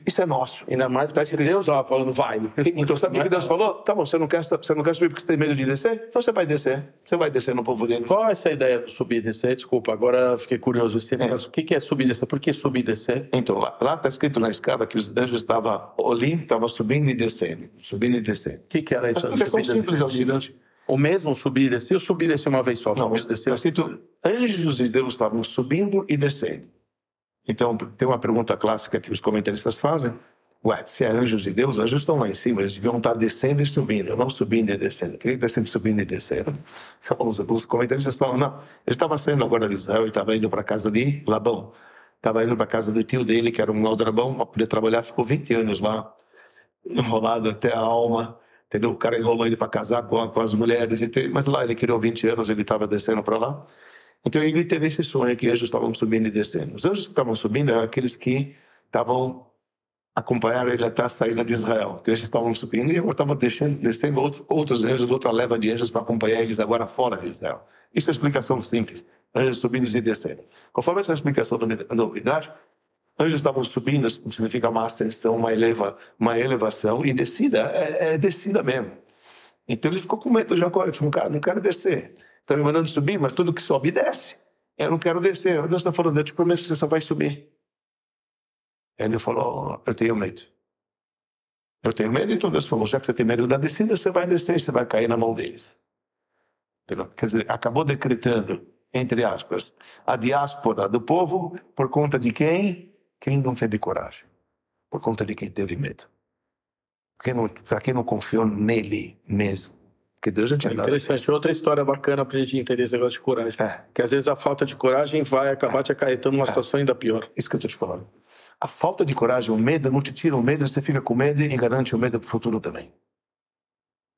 Isso é nosso. Ainda mais parece que Deus estava falando, vai. Então sabe o que Deus falou? Tá bom, você não quer subir porque você tem medo de descer? Então você vai descer. Você vai descer no povo deles. Qual é essa ideia do subir e descer? Desculpa, agora fiquei curioso. Esse negócio. O que é subir e descer? Por que subir e descer? Então, lá está escrito na escada que os anjos estavam subindo e descendo. Subindo e descendo. O que era isso? A explicação simples é o seguinte. O mesmo subir e descer ou subir e descer uma vez só? Não, está escrito anjos de Deus estavam subindo e descendo. Então, tem uma pergunta clássica que os comentaristas fazem. Se é anjos de Deus, anjos estão lá em cima, eles deviam estar descendo e subindo, não subindo e descendo. Por que ele está sempre subindo e descendo? Os comentaristas falam, não, ele estava saindo agora de Israel, ele estava indo para a casa de Labão. Estava indo para a casa do tio dele, que era um aldrabão, para poder trabalhar, ficou 20 anos lá, enrolado até a alma. Entendeu? O cara enrolou ele para casar com as mulheres, mas lá ele criou 20 anos, ele estava descendo para lá. Então ele teve esse sonho que anjos estavam subindo e descendo. Os anjos que estavam subindo eram aqueles que estavam acompanharam ele até a saída de Israel. Então eles estavam subindo e agora estavam descendo outros anjos, outra leva de anjos para acompanhar eles agora fora de Israel. Isso é explicação simples. Anjos subindo e descendo. Conforme essa explicação do Midrash, anjos estavam subindo, significa uma ascensão, uma elevação, e descida é descida mesmo. Então ele ficou com medo de Jacó. Ele falou, cara, não quero descer. Você está me mandando subir, mas tudo que sobe, desce. Eu não quero descer. Deus está falando, eu te prometo que você só vai subir. Ele falou, eu tenho medo. Eu tenho medo, então Deus falou, já que você tem medo da descida, você vai descer e você vai cair na mão deles. Quer dizer, acabou decretando, entre aspas, a diáspora do povo por conta de quem? Quem não teve coragem. Por conta de quem teve medo. Para quem não confiou nele mesmo. Porque Deus já tinha dado. Interessante. Outra história bacana para a gente entender esse negócio de coragem. Que às vezes a falta de coragem vai acabar te acarretando numa situação ainda pior. Isso que eu estou te falando. A falta de coragem, o medo, não te tira o medo, você fica com medo e garante o medo para o futuro também.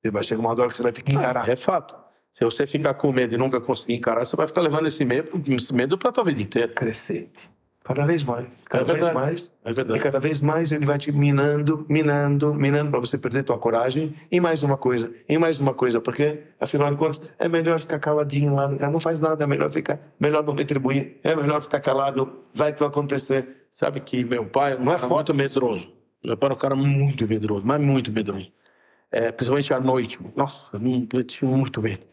E vai chegar uma hora que você vai ter que encarar. É fato. Se você ficar com medo e nunca conseguir encarar, você vai ficar levando esse medo para a tua vida inteira. Crescente. Cada vez mais. Cada vez mais. É verdade. E cada vez mais ele vai te minando para você perder tua coragem. E mais uma coisa. Porque, afinal de contas, é melhor ficar caladinho lá. Não faz nada. É melhor não retribuir. É melhor ficar calado. Vai tudo acontecer. Sabe que meu pai não é muito medroso. Meu pai era um cara muito medroso, mas muito medroso. Principalmente à noite. Nossa, eu tinha muito medo.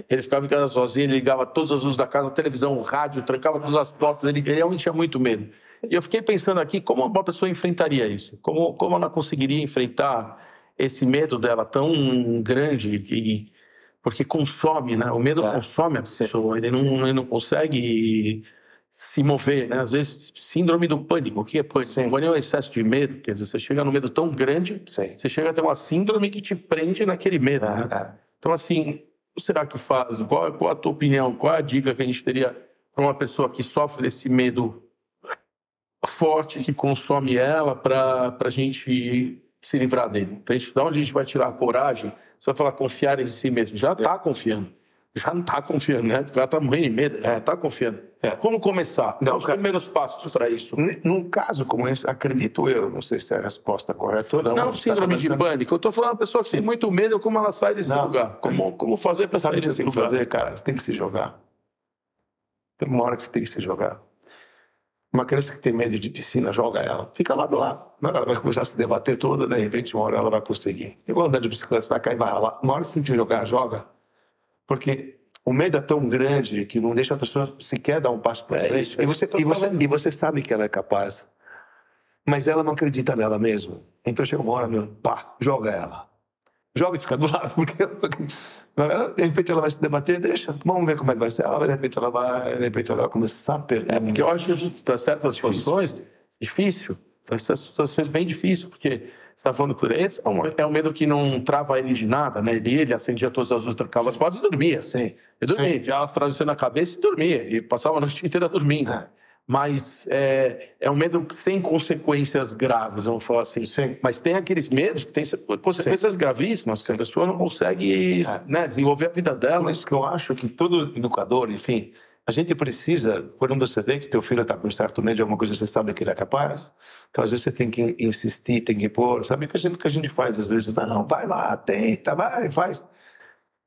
Ele ficava em casa sozinho, ele ligava todas as luzes da casa, a televisão, o rádio, trancava todas as portas, ele realmente tinha muito medo. E eu fiquei pensando aqui, como uma pessoa enfrentaria isso? Como ela conseguiria enfrentar esse medo dela tão grande? Porque consome, né? O medo consome a pessoa, ele não consegue se mover, né? Às vezes, síndrome do pânico. O que é pânico? O pânico é um excesso de medo, quer dizer, você chega num medo tão grande, você chega a ter uma síndrome que te prende naquele medo, né? Então, assim, o que será que faz? Qual a tua opinião? Qual a dica que a gente teria para uma pessoa que sofre desse medo forte, que consome ela, para a gente se livrar dele? De onde a gente vai tirar a coragem? Você vai falar confiar em si mesmo. Já está confiando. Já não está confiando, né? O cara está morrendo de medo, já não está confiando. Como começar? Os primeiros passos para isso. Num caso como esse, acredito eu, não sei se é a resposta correta ou não. Não, síndrome de pânico. Eu estou falando uma pessoa que tem muito medo, como ela sai desse lugar. Como fazer para sair desse lugar? Fazer, cara, você tem que se jogar. Tem uma hora que você tem que se jogar. Uma criança que tem medo de piscina, joga ela. Fica lá do lado. Ela vai começar a se debater toda, de repente uma hora ela vai conseguir. Igual andar de bicicleta, você vai cair e vai ralar. Uma hora você tem que jogar, joga. Porque o medo é tão grande que não deixa a pessoa sequer dar um passo para frente. E você sabe que ela é capaz. Mas ela não acredita nela mesma. Então chega uma hora, joga ela. Joga e fica do lado. Porque de repente ela vai se debater, deixa. Vamos ver como é que vai ser. De repente ela vai começar a perder. Porque eu acho que para certas situações, difícil. Para essas situações bem difíceis, porque você está falando por ele, é um medo que não trava ele de nada, né? Ele acendia todas as luzes, trancava as portas e dormia. Sim. Eu dormia, enfiava as travesseiras na cabeça e dormia. E passava a noite inteira dormindo. Mas é um medo sem consequências graves, vamos falar assim. Sim. Mas tem aqueles medos que têm consequências gravíssimas, que a pessoa não consegue desenvolver a vida dela. Por isso que eu acho que todo educador, enfim, a gente precisa, quando você vê que teu filho está com um certo medo de alguma coisa, você sabe que ele é capaz, então às vezes você tem que insistir, tem que pôr, sabe o que a gente faz às vezes? Não, vai lá, tenta, vai, faz.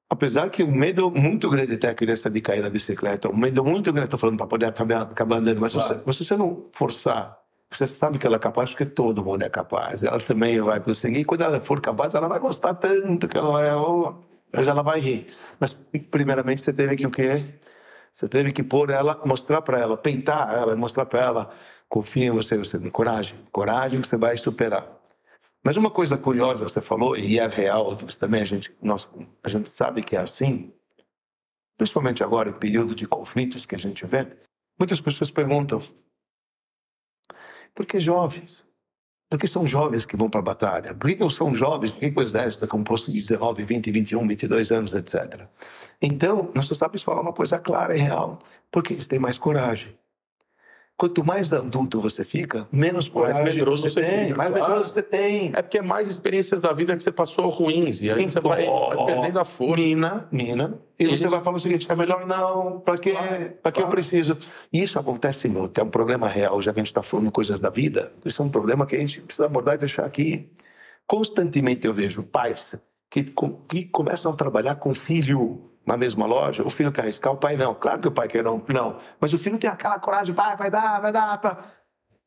Apesar que o medo muito grande tem a criança de cair na bicicleta, o medo muito grande, estou falando para poder acabar andando, mas se você não forçar, você sabe que ela é capaz, porque todo mundo é capaz, ela também vai conseguir, e quando ela for capaz, ela vai gostar tanto que ela vai, mas ela vai rir. Mas primeiramente você teve que o quê? Você teve que pôr ela, mostrar para ela, peitar ela, mostrar para ela, confia em você tem coragem que você vai superar. Mas uma coisa curiosa você falou, e é real, também a gente sabe que é assim, principalmente agora em período de conflitos que a gente vê, muitas pessoas perguntam, por que jovens? Por que são jovens que vão para a batalha? Por que são jovens? Por que o exército é composto de 19, 20, 21, 22 anos, etc. Então, nós sabemos falar uma coisa clara e real. Porque eles têm mais coragem. quanto mais adulto você fica, menos coragem medroso você tem, fica, mais claro. medroso você tem. É porque é mais experiências da vida que você passou ruins. E aí você vai perdendo a força. Mina. E você vai falar o seguinte, é melhor não, para que eu preciso? E isso acontece muito, é um problema real, já que a gente está falando coisas da vida, isso é um problema que a gente precisa abordar e deixar aqui. Constantemente eu vejo pais que começam a trabalhar com filho na mesma loja, o filho quer arriscar, o pai não. Claro que o pai quer não. Mas o filho tem aquela coragem, pai, vai dar.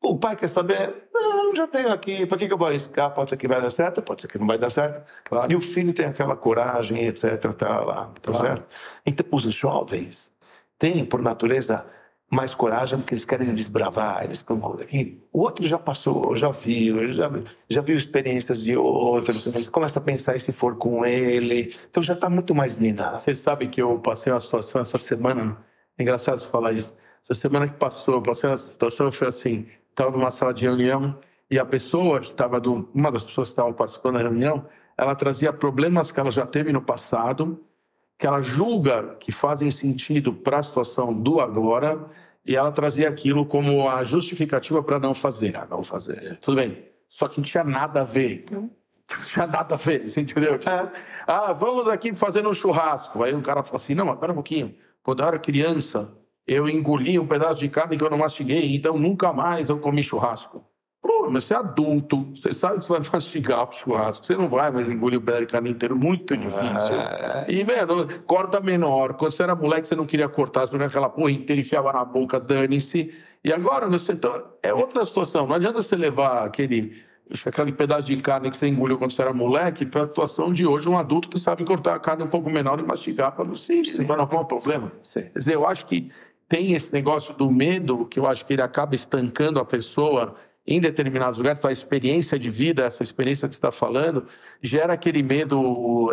O pai quer saber, não, já tenho aqui, para que eu vou arriscar? Pode ser que vai dar certo, pode ser que não vai dar certo. Claro. E o filho tem aquela coragem, etc, tá lá, tá certo? Então, os jovens têm, por natureza, mais coragem porque eles querem desbravar, eles estão aqui. O outro já passou, já viu, já viu experiências de outros, começa a pensar em se for com ele, então já está muito mais minado. Você sabe que eu passei uma situação essa semana, é engraçado você falar isso, essa semana que passou, eu passei uma situação, foi assim, estava numa sala de reunião e a pessoa que estava, uma das pessoas que estavam participando da reunião, ela trazia problemas que ela já teve no passado, que ela julga que fazem sentido para a situação do agora, e ela trazia aquilo como a justificativa para não fazer. Não fazer. Tudo bem, só que não tinha nada a ver. Não tinha nada a ver, você entendeu? Vamos aqui fazer um churrasco. Aí o cara fala assim, não, mas pera um pouquinho. Quando eu era criança, eu engoli um pedaço de carne que eu não mastiguei, então nunca mais eu comi churrasco. Pô, mas você é adulto, você sabe que você vai mastigar o churrasco, você não vai mais engolir o pedaço de carne inteiro, muito difícil. E, velho, corta menor. Quando você era moleque, você não queria cortar, você pegava aquela porra inteira, enfiava na boca, dane-se. E agora, então, é outra situação. Não adianta você levar aquele pedaço de carne que você engoliu quando você era moleque para a situação de hoje, um adulto que sabe cortar a carne um pouco menor e mastigar para não arrumar um problema. Sim. Quer dizer, eu acho que tem esse negócio do medo, que eu acho que ele acaba estancando a pessoa em determinados lugares. Então, a experiência de vida, essa experiência que você está falando, gera aquele medo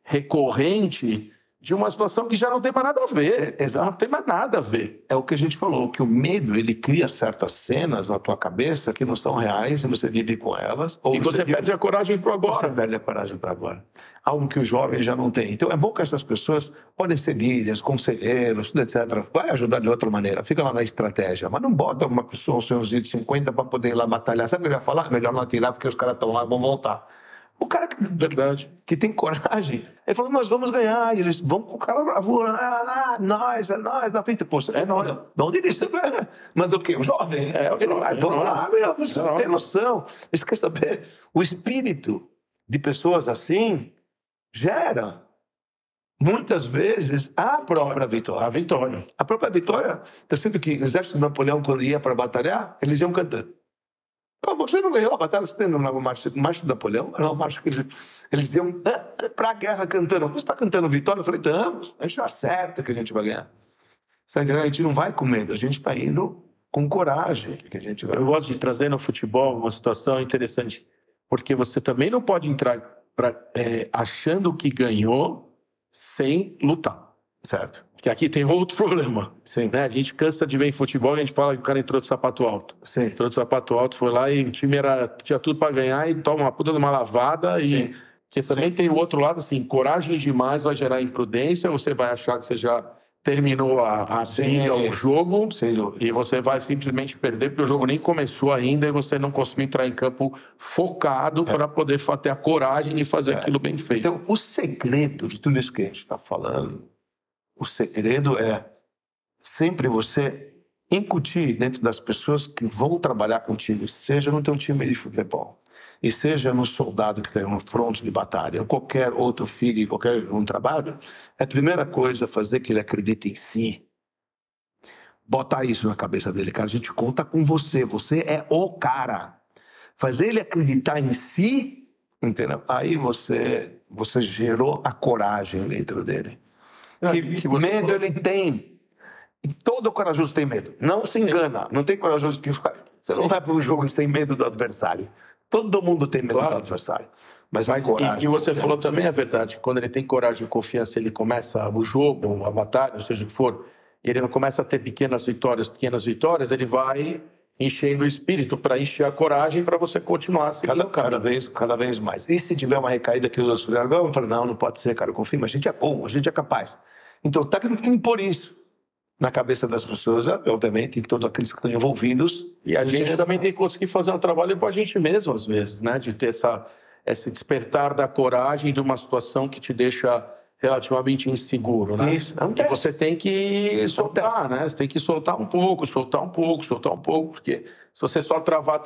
recorrente de uma situação que já não tem mais nada a ver. Não tem mais nada a ver. É o que a gente falou, que o medo, ele cria certas cenas na tua cabeça que não são reais e você vive com elas. E você perde a coragem para agora. Você perde a coragem para agora. Algo que o jovem já não tem. Então é bom que essas pessoas podem ser líderes, conselheiros, tudo, etc. Vai ajudar de outra maneira. Fica lá na estratégia. Mas não bota uma pessoa, uns seus de 50 para poder ir lá batalhar. Sabe o que eu ia falar? Melhor não atirar porque os caras estão lá e vão voltar. O cara que tem coragem, ele falou, nós vamos ganhar. E eles vão com o cara bravura. Nós, na frente. Pô, você de onde ele mandou o quê? O jovem? Vamos lá, você não tem noção. Você quer saber? O espírito de pessoas assim gera, muitas vezes, a própria vitória. A própria vitória. Está sendo que o exército de Napoleão, quando ia para batalhar, eles iam cantando. Você não ganhou a batalha, você tem uma marcha de Napoleão? Era uma marcha que eles iam para a guerra cantando. Você está cantando vitória? Eu falei, estamos, a gente já acerta que a gente vai ganhar. Você está entendendo? A gente não vai com medo, a gente está indo com coragem. Que a gente vai... Eu gosto de trazer no futebol uma situação interessante, porque você também não pode entrar achando que ganhou sem lutar. Certo. Porque aqui tem outro problema. Sim. Né? A gente cansa de ver em futebol e a gente fala que o cara entrou de sapato alto. Sim. Entrou de sapato alto, foi lá e o time tinha tudo para ganhar e toma uma puta de uma lavada. Sim. E que também tem o outro lado, assim, coragem demais vai gerar imprudência, você vai achar que você já terminou a briga, o jogo, e você vai simplesmente perder, porque o jogo nem começou ainda e você não conseguiu entrar em campo focado para poder ter a coragem de fazer aquilo bem feito. Então, o segredo de tudo isso que a gente está falando, o segredo é sempre você incutir dentro das pessoas que vão trabalhar contigo, seja no teu time de futebol, e seja no soldado que está no fronte de batalha, ou qualquer outro filho, qualquer um trabalho, é a primeira coisa fazer que ele acredite em si. Botar isso na cabeça dele, cara, a gente conta com você, você é o cara. Fazer ele acreditar em si, entendeu? Aí você gerou a coragem dentro dele. Que medo ele tem. E todo corajoso tem medo. Não se engana. Não tem corajoso que vai. Você não vai para um jogo sem medo do adversário. Todo mundo tem medo do adversário. Mas a coragem... E que você falou também é verdade. Quando ele tem coragem e confiança, ele começa o jogo, a batalha, ou seja o que for, e ele não começa a ter pequenas vitórias, ele vai enchendo o espírito para encher a coragem para você continuar seguindo cada vez mais. E se tiver uma recaída que os outros fizeram, eu falo, não pode ser, cara, confia, mas a gente é bom, a gente é capaz. Então o técnico tem que impor isso. na cabeça das pessoas, obviamente, e todos aqueles que estão envolvidos. E a gente também tem que conseguir fazer um trabalho com a gente mesmo, às vezes, né? De ter esse despertar da coragem de uma situação que te deixa relativamente inseguro, né? Isso. E você tem que soltar, né? Você tem que soltar um pouco, porque se você só travar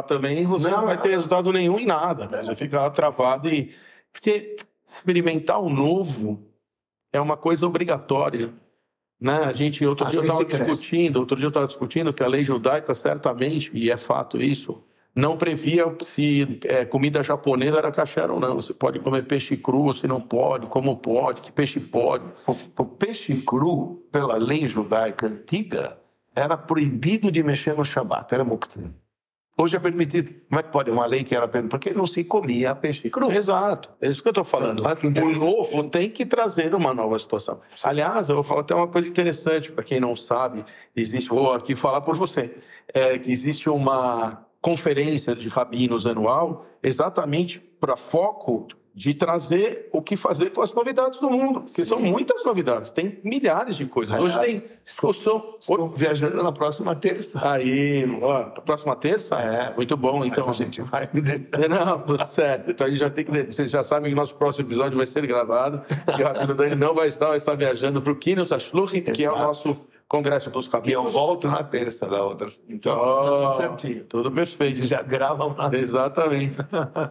também, você não vai ter resultado nenhum em nada. Né? Você fica lá travado Porque experimentar o novo é uma coisa obrigatória. Né? A gente, outro dia eu estava discutindo que a lei judaica certamente, e é fato isso, não previa se comida japonesa era kasher ou não. Você pode comer peixe cru, se não pode, como pode, que peixe pode. O peixe cru, pela lei judaica antiga, era proibido de mexer no Shabat, era muktzah. Hoje é permitido. Como é que pode? Uma lei que era permitida? Porque não se comia peixe cru. Exato. É isso que eu estou falando. O novo tem que trazer uma nova situação. Aliás, eu vou falar até uma coisa interessante, para quem não sabe, vou aqui falar por você, que existe uma conferência de rabinos anual exatamente para foco de trazer o que fazer com as novidades do mundo, que são muitas novidades, tem milhares de coisas. Hoje tem discussão. Estou viajando na próxima terça. Aí, próxima terça? Muito bom. Então a gente vai. Não, tudo certo. Então a gente já tem que. Vocês já sabem que o nosso próximo episódio vai ser gravado, que o Rabino Dani não vai estar viajando para o Kinos Ashluchi, que é o nosso Congresso dos Rabinos. E eu volto na terça da outra. Então, tá tudo certinho. Tudo perfeito. Já gravam lá. Exatamente.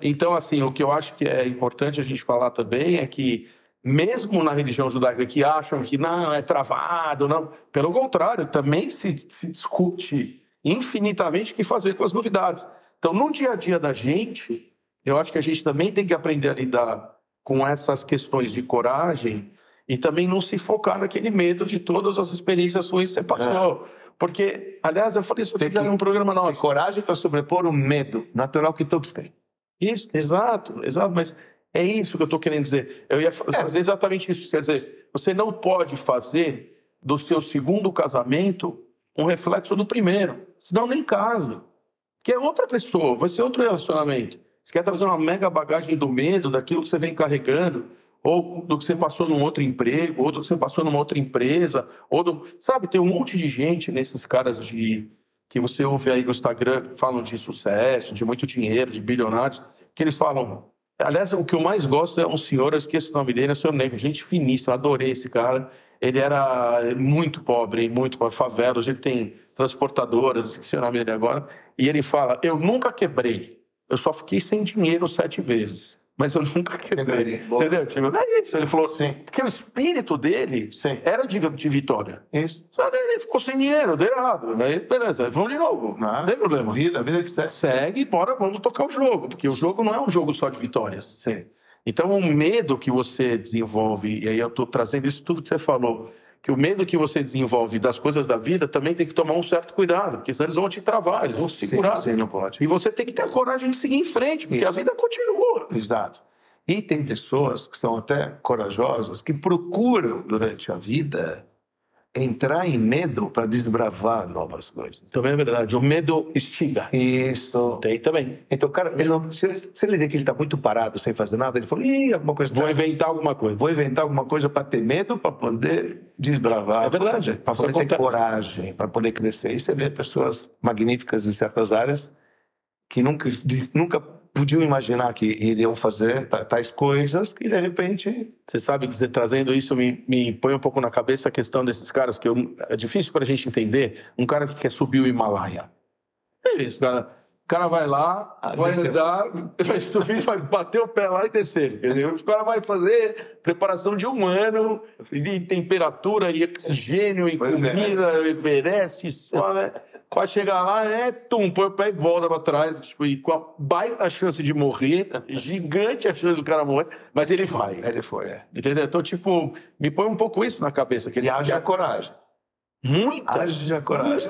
Então, assim, o que eu acho que é importante a gente falar também é que, mesmo na religião judaica que acham que não, é travado, não. Pelo contrário, também se discute infinitamente o que fazer com as novidades. Então, no dia a dia da gente, eu acho que a gente também tem que aprender a lidar com essas questões de coragem e também não se focar naquele medo de todas as experiências ruins que você passou. Porque, aliás, eu falei isso num programa nosso. Tem coragem para sobrepor o medo natural que todos têm. Isso, exato, mas é isso que eu estou querendo dizer. Eu ia fazer exatamente isso. Quer dizer, você não pode fazer do seu segundo casamento um reflexo do primeiro. Senão nem casa. Porque é outra pessoa, vai ser outro relacionamento. Você quer trazer uma mega bagagem do medo, daquilo que você vem carregando, ou do que você passou num outro emprego, ou do que você passou numa outra empresa, sabe, tem um monte de gente nesses caras que você ouve aí no Instagram, que falam de sucesso, de muito dinheiro, de bilionários, que eles falam. Aliás, o que eu mais gosto é um senhor, eu esqueço o nome dele, é o senhor Negro, gente finíssima, adorei esse cara. Ele era muito pobre, favela, hoje ele tem transportadoras, esqueci o nome dele agora, e ele fala, eu nunca quebrei, eu só fiquei sem dinheiro 7 vezes. Mas eu nunca quebrei. Entendeu? Tipo, é isso. Ele falou assim, porque o espírito dele era de vitória. Isso. Só ele ficou sem dinheiro, deu errado. Aí, beleza, vamos de novo. Não tem problema. A vida que segue, bora, vamos tocar o jogo. Porque o jogo não é um jogo só de vitórias. Sim. Então, o medo que você desenvolve, e aí eu estou trazendo isso tudo que você falou, que o medo que você desenvolve das coisas da vida também tem que tomar um certo cuidado, porque senão eles vão te travar, eles vão te segurar. Sim, não pode. E você tem que ter a coragem de seguir em frente, porque a vida continua. Exato. E tem pessoas que são até corajosas, que procuram, durante a vida, entrar em medo para desbravar novas coisas. Também é verdade. O medo instiga. Isso. Tem também. Então, cara, se ele vê que ele está muito parado, sem fazer nada, ele fala, alguma coisa... Vou inventar alguma coisa. Vou inventar alguma coisa para ter medo, para poder desbravar. É verdade. Para poder ter coragem, para poder crescer. E você vê pessoas magníficas em certas áreas que nunca podiam imaginar que iriam fazer tais coisas que, de repente... Você sabe que você trazendo isso me põe um pouco na cabeça a questão desses caras que é difícil para a gente entender. Um cara que quer subir o Himalaia. É isso, cara. O cara vai lá, vai andar, vai subir, vai bater o pé lá e descer. Entendeu? O cara vai fazer preparação de 1 ano, de temperatura e oxigênio e comida, Everest, só, né? Quando chegar lá, põe o pé e volta para trás, tipo, e com a baita chance de morrer, gigante a chance do cara morrer, mas ele vai. Ele foi, Entendeu? Então, tipo, me põe um pouco isso na cabeça. E haja coragem. Muita. Haja coragem.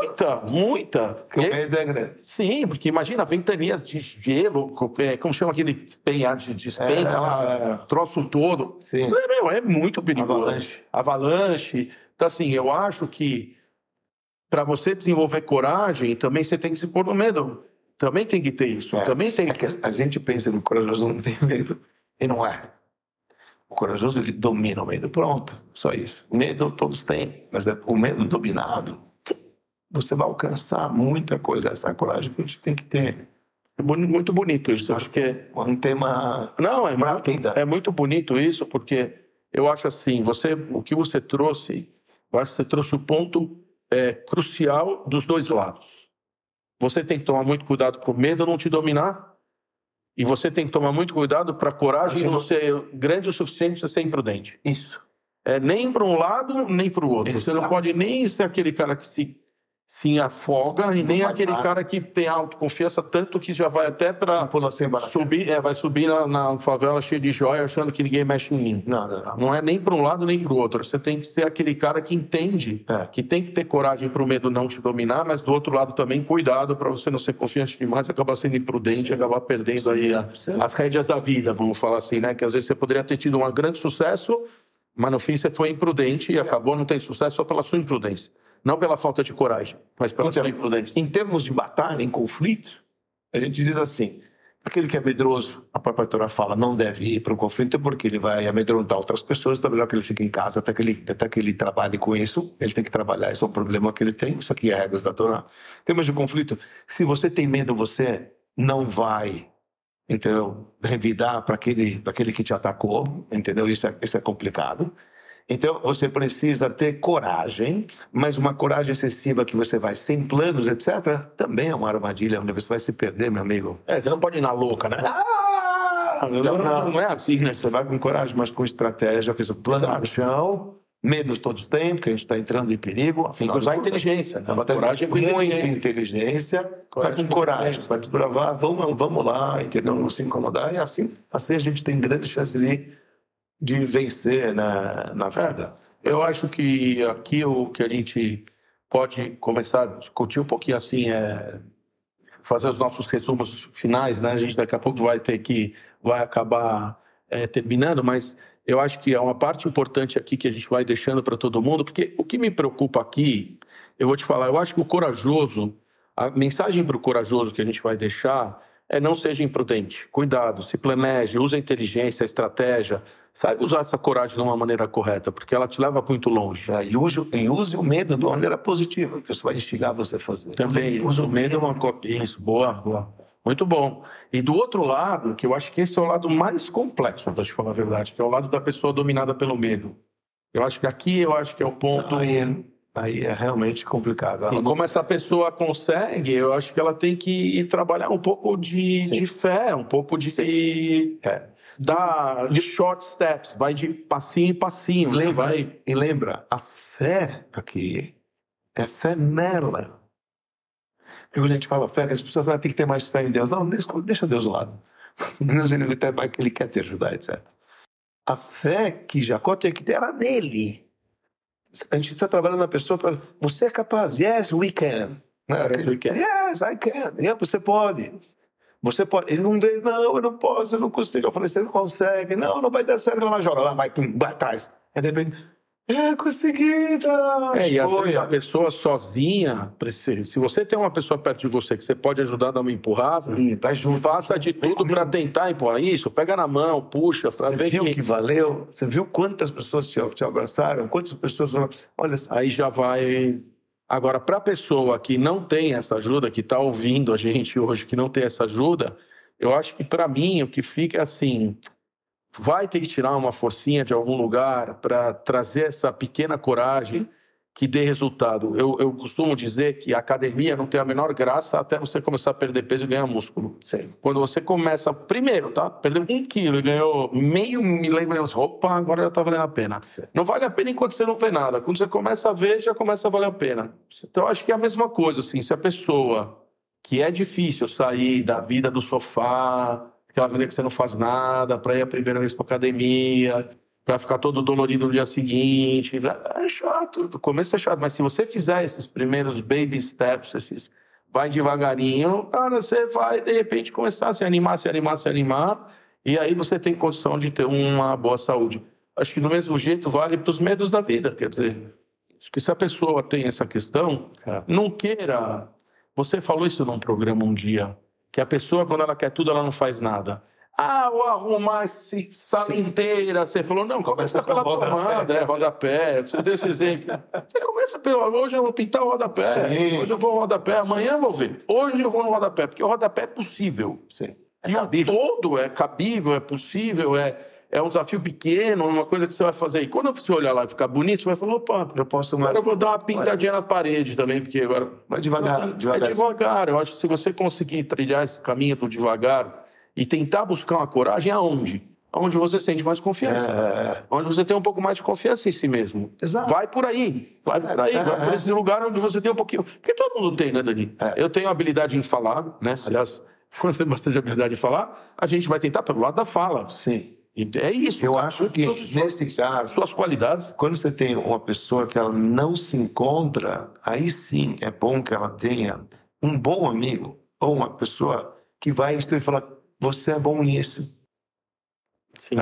Muita. Porque o medo é grande. Sim, porque imagina, ventanias de gelo, como chama aquele penhar de despenca lá, troço todo. Sim. É muito perigoso. Avalanche. Então, assim, eu acho que para você desenvolver coragem, também você tem que se pôr no medo. Também tem que ter isso. Também tem que a gente pensa que o corajoso não tem medo. E não é. O corajoso, ele domina o medo. Pronto, só isso. Medo todos têm, mas é o medo dominado. Você vai alcançar muita coisa. Essa é a coragem que a gente tem que ter. Muito bonito isso. Eu acho que é um tema... Não, é muito bonito isso, porque eu acho assim, o que você trouxe, eu acho que você trouxe o ponto crucial dos dois lados. Você tem que tomar muito cuidado para o medo não te dominar, e você tem que tomar muito cuidado para a coragem não ser grande o suficiente para ser imprudente. Isso. Nem para um lado, nem para o outro. Exato. Você não pode nem ser aquele cara que se afoga, e nem aquele cara que tem autoconfiança tanto que já vai até para subir, vai subir na favela cheia de joia achando que ninguém mexe em mim. Não é nem para um lado nem para o outro. Você tem que ser aquele cara que entende que tem que ter coragem para o medo não te dominar, mas do outro lado também cuidado para você não ser confiante demais e acabar sendo imprudente e acabar perdendo aí as rédeas da vida, vamos falar assim, né? Que às vezes você poderia ter tido um grande sucesso, mas no fim você foi imprudente e acabou não tendo sucesso só pela sua imprudência. Não pela falta de coragem, mas pela sua imprudência. Em termos de batalha, em conflito, a gente diz assim, aquele que é medroso, a própria Torá fala, não deve ir para um conflito porque ele vai amedrontar outras pessoas, então é melhor que ele fique em casa até que ele trabalhe com isso. Ele tem que trabalhar, esse é um problema que ele tem, isso aqui é regras da Torá. Em termos de conflito, se você tem medo, você não vai, entendeu, revidar para aquele que te atacou, entendeu? Isso é complicado. Então, você precisa ter coragem, mas uma coragem excessiva que você vai sem planos, etc., também é uma armadilha onde você vai se perder, meu amigo. Você não pode ir na louca, né? Não é assim, né? Você vai com coragem, mas com estratégia, com plano no chão. Medo todos têm, porque a gente está entrando em perigo. Afinal, usar inteligência. Né? Coragem com muita inteligência, vai com coragem, vai desbravar, vamos lá, entendeu? Não se incomodar. E assim a gente tem grandes chances de vencer na vida. Eu acho que aqui o que a gente pode começar a discutir um pouquinho assim fazer os nossos resumos finais, né? A gente daqui a pouco vai acabar terminando, mas eu acho que é uma parte importante aqui que a gente vai deixando para todo mundo, porque o que me preocupa aqui, eu vou te falar, eu acho que a mensagem para o corajoso que a gente vai deixar não seja imprudente. Cuidado, se planeje, use a inteligência, a estratégia, saiba usar essa coragem de uma maneira correta, porque ela te leva muito longe. E use o medo de uma maneira positiva, porque isso vai instigar você a fazer. Também, use o medo uma coisa. Isso, boa. Muito bom. E do outro lado, que eu acho que esse é o lado mais complexo, para te falar a verdade, que é o lado da pessoa dominada pelo medo. Eu acho que aqui é o ponto... Aí é realmente complicado. E como essa pessoa consegue, eu acho que ela tem que trabalhar um pouco de fé, um pouco de short steps, vai de passinho em passinho. E lembra, a fé aqui é fé nela. Quando a gente fala fé, as pessoas falam, tem que ter mais fé em Deus. Não, deixa Deus do lado. Deus, ele quer te ajudar, etc. A fé que Jacó tinha que ter era nele. A gente está trabalhando na pessoa que fala, você é capaz, yes, we can. Yes, I can. Yeah, você pode. Ele não veio, não, eu não posso, eu não consigo. Eu falei, você não consegue, não vai dar certo. Ela joga lá, vai atrás. Aí de repente, consegui, tá. E às vezes a pessoa sozinha, se você tem uma pessoa perto de você que você pode ajudar a dar uma empurrada, tá junto. Faça de tudo para tentar empurrar isso, pega na mão, puxa. Você viu que valeu? Você viu quantas pessoas te abraçaram? Quantas pessoas... Olha, aí já vai... Agora, para a pessoa que não tem essa ajuda, que está ouvindo a gente hoje, que não tem essa ajuda, eu acho que para mim o que fica é assim... Vai ter que tirar uma forcinha de algum lugar para trazer essa pequena coragem que dê resultado. Eu costumo dizer que a academia não tem a menor graça até você começar a perder peso e ganhar músculo. Sim. Quando você começa, primeiro, perdeu 1 quilo e ganhou meio milímetro, opa, agora já está valendo a pena. Sim. Não vale a pena enquanto você não vê nada. Quando você começa a ver, já começa a valer a pena. Então, eu acho que é a mesma coisa, assim, se a pessoa que é difícil sair da vida do sofá, aquela vida que você não faz nada, para ir a primeira vez para academia, para ficar todo dolorido no dia seguinte. É chato, no começo é chato, mas se você fizer esses primeiros baby steps, vai devagarinho, cara, você vai de repente começar a se animar, e aí você tem condição de ter uma boa saúde. Acho que do mesmo jeito vale para os medos da vida, quer dizer, acho que se a pessoa tem essa questão, não queira... Você falou isso num programa um dia, que a pessoa, quando ela quer tudo, ela não faz nada. Vou arrumar essa sala inteira. Você falou, não, começa pela tomada, rodapé. Você deu esse exemplo. Você começa pelo, hoje eu vou pintar o rodapé, hoje eu vou ao rodapé, amanhã eu vou ver. Hoje eu vou no rodapé, porque o rodapé é possível. Sim. E o todo é cabível, é possível, é um desafio pequeno, uma coisa que você vai fazer. E quando você olhar lá e ficar bonito, você vai falar, opa, agora eu vou dar uma pintadinha na parede também, porque agora... Vai devagar. É devagar. Eu acho que se você conseguir trilhar esse caminho do devagar e tentar buscar uma coragem, aonde? Onde você sente mais confiança. Onde você tem um pouco mais de confiança em si mesmo. Exato. Vai por aí. Vai por esse lugar onde você tem um pouquinho... Porque todo mundo tem, né, Dani? Eu tenho habilidade em falar, né? Aliás, quando você tem bastante habilidade em falar, a gente vai tentar pelo lado da fala. Sim. É isso. Eu acho que, nesse caso, suas qualidades. Quando você tem uma pessoa que ela não se encontra, aí sim é bom que ela tenha um bom amigo ou uma pessoa que vai instruir e falar, você é bom nisso. Sim.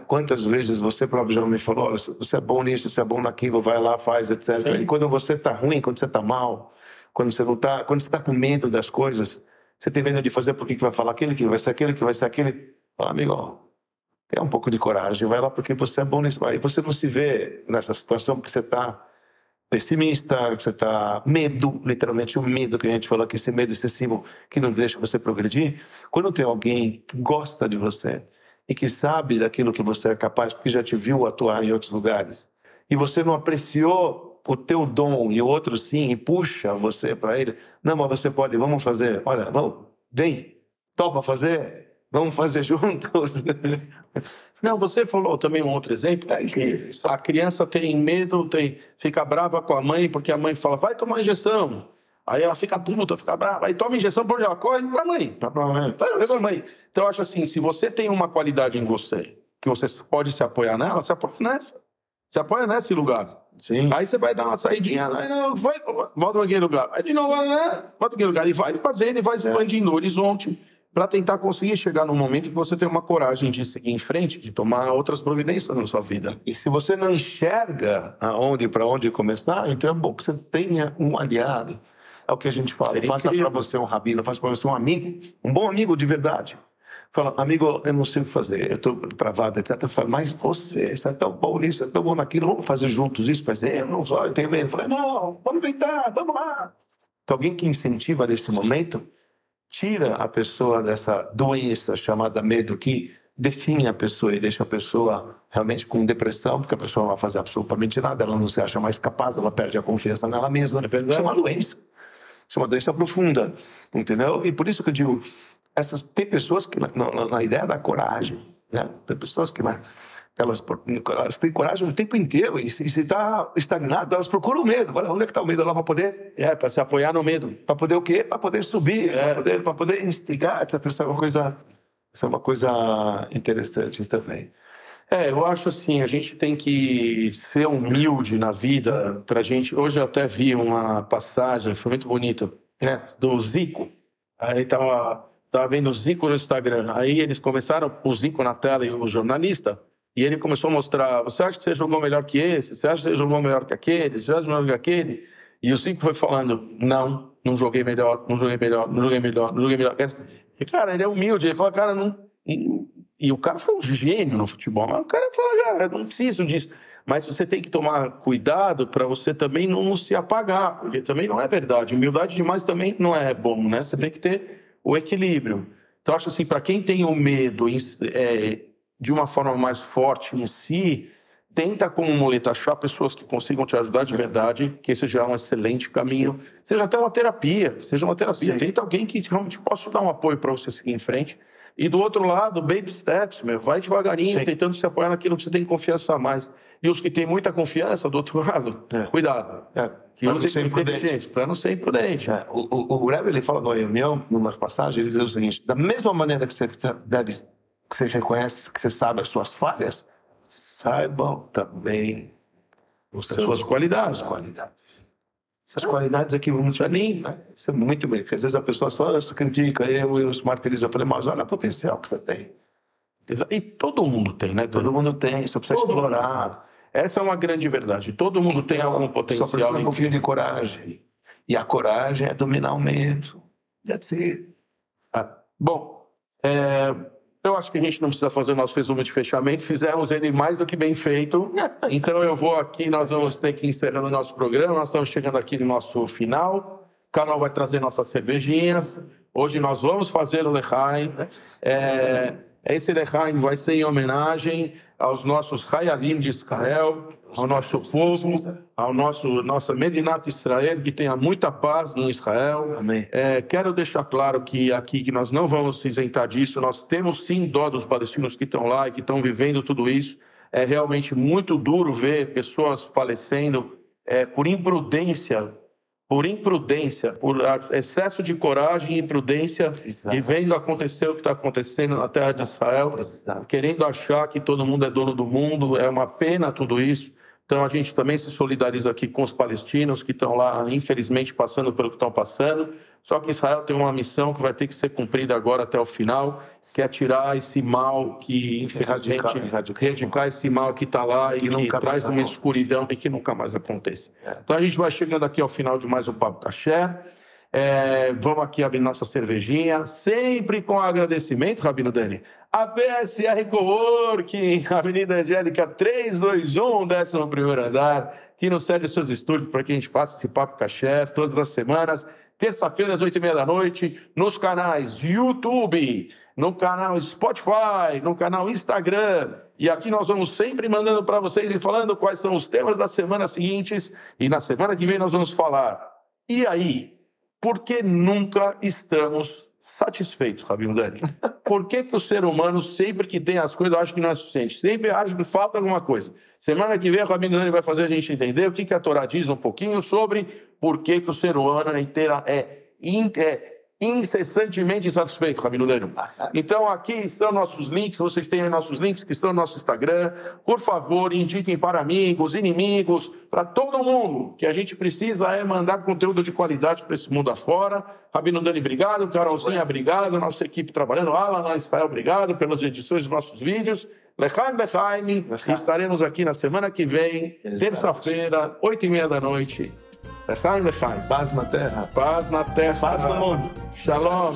Quantas vezes você próprio já me falou, olha, você é bom nisso, você é bom naquilo, vai lá, faz, etc. Sim. E quando você está ruim, quando você está mal, quando você está com medo das coisas, você tem medo de fazer porque que vai falar aquele, que vai ser aquele, que vai ser aquele. Fala, amigo, ó, tenha um pouco de coragem, vai lá porque você é bom nisso. Aí você não se vê nessa situação porque você está pessimista, que você está medo, literalmente o medo que a gente falou aqui, esse medo excessivo que não deixa você progredir. Quando tem alguém que gosta de você e que sabe daquilo que você é capaz, porque já te viu atuar em outros lugares, e você não apreciou o teu dom e o outro sim, e puxa você para ele, não, mas você pode, vamos fazer, olha, vamos, vem, topa fazer? Vamos fazer juntos? Não, você falou também um outro exemplo, que a criança tem medo, fica brava com a mãe, porque a mãe fala, vai tomar injeção. Aí ela fica puta, fica brava, aí toma injeção, por onde ela corre? Pra mãe. Pra mãe. Então eu acho assim, se você tem uma qualidade em você, que você pode se apoiar nela, se apoia nessa. Se apoia nesse lugar. Sim. Aí você vai dar uma saidinha, volta naquele lugar. Aí de novo, volta naquele lugar. E vai fazendo, e vai expandindo o horizonte, para tentar conseguir chegar num momento que você tem uma coragem de seguir em frente, de tomar outras providências na sua vida. E se você não enxerga para onde começar, então é bom que você tenha um aliado. É o que a gente fala. Seria faça para você um rabino, faça para você um amigo, um bom amigo de verdade. Fala, amigo, eu não sei o que fazer, eu estou travado, etc. Eu falo, mas você é tão bom nisso, é tão bom naquilo, vamos fazer juntos isso? Mas eu não só, eu tenho medo. Eu falei, não, vamos tentar, vamos lá. Então, alguém que incentiva nesse momento, tira a pessoa dessa doença chamada medo que define a pessoa e deixa a pessoa realmente com depressão, porque a pessoa não vai fazer absolutamente nada, ela não se acha mais capaz, ela perde a confiança nela mesma. Isso é uma doença. Isso é uma doença profunda, entendeu? E por isso que eu digo, tem pessoas que, na ideia da coragem, né? Tem pessoas que elas têm coragem o tempo inteiro e se está estagnado, elas procuram o medo. Onde é que está o medo lá para poder... para se apoiar no medo. Para poder o quê? Para poder subir, para poder instigar. Isso é uma coisa interessante também. Eu acho assim, a gente tem que ser humilde na vida pra gente. Hoje eu até vi uma passagem, foi muito bonito, né, do Zico. Aí tava vendo o Zico no Instagram. Aí eles começaram, o Zico na tela e o jornalista, e ele começou a mostrar, você acha que você jogou melhor que esse? Você acha que você jogou melhor que aquele? Você acha melhor que aquele? E o Zico foi falando, não joguei melhor, não joguei melhor, não joguei melhor, não joguei melhor. E, cara, ele é humilde, ele fala, cara, não... E o cara foi um gênio no futebol. Mas o cara fala, cara, eu não preciso disso. Mas você tem que tomar cuidado para você também não se apagar, porque também não é verdade. Humildade demais também não é bom, né? Você tem que ter o equilíbrio. Então, eu acho assim, para quem tem o medo de uma forma mais forte em si, tenta como muleta achar pessoas que consigam te ajudar de verdade, que esse já é um excelente caminho. Sim. Seja até uma terapia. Sim. Tenta alguém que realmente possa te dar um apoio para você seguir em frente. E do outro lado, baby steps, vai devagarinho, tentando se apoiar naquilo que você tem confiança a mais. E os que têm muita confiança, do outro lado, cuidado. Que use ser inteligente, para não ser imprudente. O Rebbe, ele fala no reunião, numa passagem, ele diz o seguinte, da mesma maneira que você reconhece, que você sabe as suas falhas, saibam também as suas qualidades. As qualidades aqui vão ser lindas, né? Isso é muito bem, porque às vezes a pessoa só critica, eu os martirizo. Eu falei, mas olha o potencial que você tem. E todo mundo tem, né? Todo mundo tem, só precisa explorar. Essa é uma grande verdade. Todo mundo tem algum potencial. Só precisa um pouquinho de coragem. E a coragem é dominar o medo. That's it. Bom, Eu acho que a gente não precisa fazer o nosso resumo de fechamento, fizemos ele mais do que bem feito. Então eu vou aqui, nós vamos ter que ir encerrando o nosso programa, nós estamos chegando aqui no nosso final. O Carol vai trazer nossas cervejinhas. Hoje nós vamos fazer o Lechaim. Esse Lechaim vai ser em homenagem aos nossos Hayalim de Israel, ao nosso povo, ao nossa Medinat Israel, que tenha muita paz em Israel. Amém. Quero deixar claro que aqui que nós não vamos se isentar disso, nós temos sim dó dos palestinos que estão lá e que estão vivendo tudo isso. É realmente muito duro ver pessoas falecendo por imprudência, por excesso de coragem e imprudência, e vendo acontecer o que está acontecendo na terra de Israel, querendo achar que todo mundo é dono do mundo. É uma pena tudo isso. Então a gente também se solidariza aqui com os palestinos que estão lá, infelizmente, passando pelo que estão passando. Só que Israel tem uma missão que vai ter que ser cumprida agora até o final, que é tirar esse mal que, infelizmente, erradicar esse mal que está lá e que traz uma escuridão e que nunca mais aconteça. Então a gente vai chegando aqui ao final de mais um Papo Kasher. Vamos aqui abrir nossa cervejinha, sempre com agradecimento, Rabino Dani. A PSR Coworking, Avenida Angélica 321, 11º andar, que nos cede seus estúdios para que a gente faça esse Papo Kasher todas as semanas, terça-feira às 8h30 da noite, nos canais YouTube, no canal Spotify, no canal Instagram. E aqui nós vamos sempre mandando para vocês e falando quais são os temas das semanas seguintes. E na semana que vem nós vamos falar. E aí? Por que nunca estamos satisfeitos, Rabino Dani? Por que o ser humano, sempre que tem as coisas, acha que não é suficiente? Sempre acha que falta alguma coisa. Semana que vem, o Rabino Dani vai fazer a gente entender o que a Torá diz um pouquinho sobre por que o ser humano é incessantemente insatisfeito, Rabino Dani. Então aqui estão nossos links, vocês têm aí nossos links que estão no nosso Instagram. Por favor, indiquem para amigos, inimigos, para todo mundo, que a gente precisa mandar conteúdo de qualidade para esse mundo afora. Rabino Dani, obrigado. Carolzinha, obrigado. Nossa equipe trabalhando. Alan, Israel, obrigado pelas edições dos nossos vídeos. Lechaim. Estaremos aqui na semana que vem, terça-feira, 8h30 da noite. Lechaim. Paz na terra. Paz na terra. Paz no mundo. Shalom.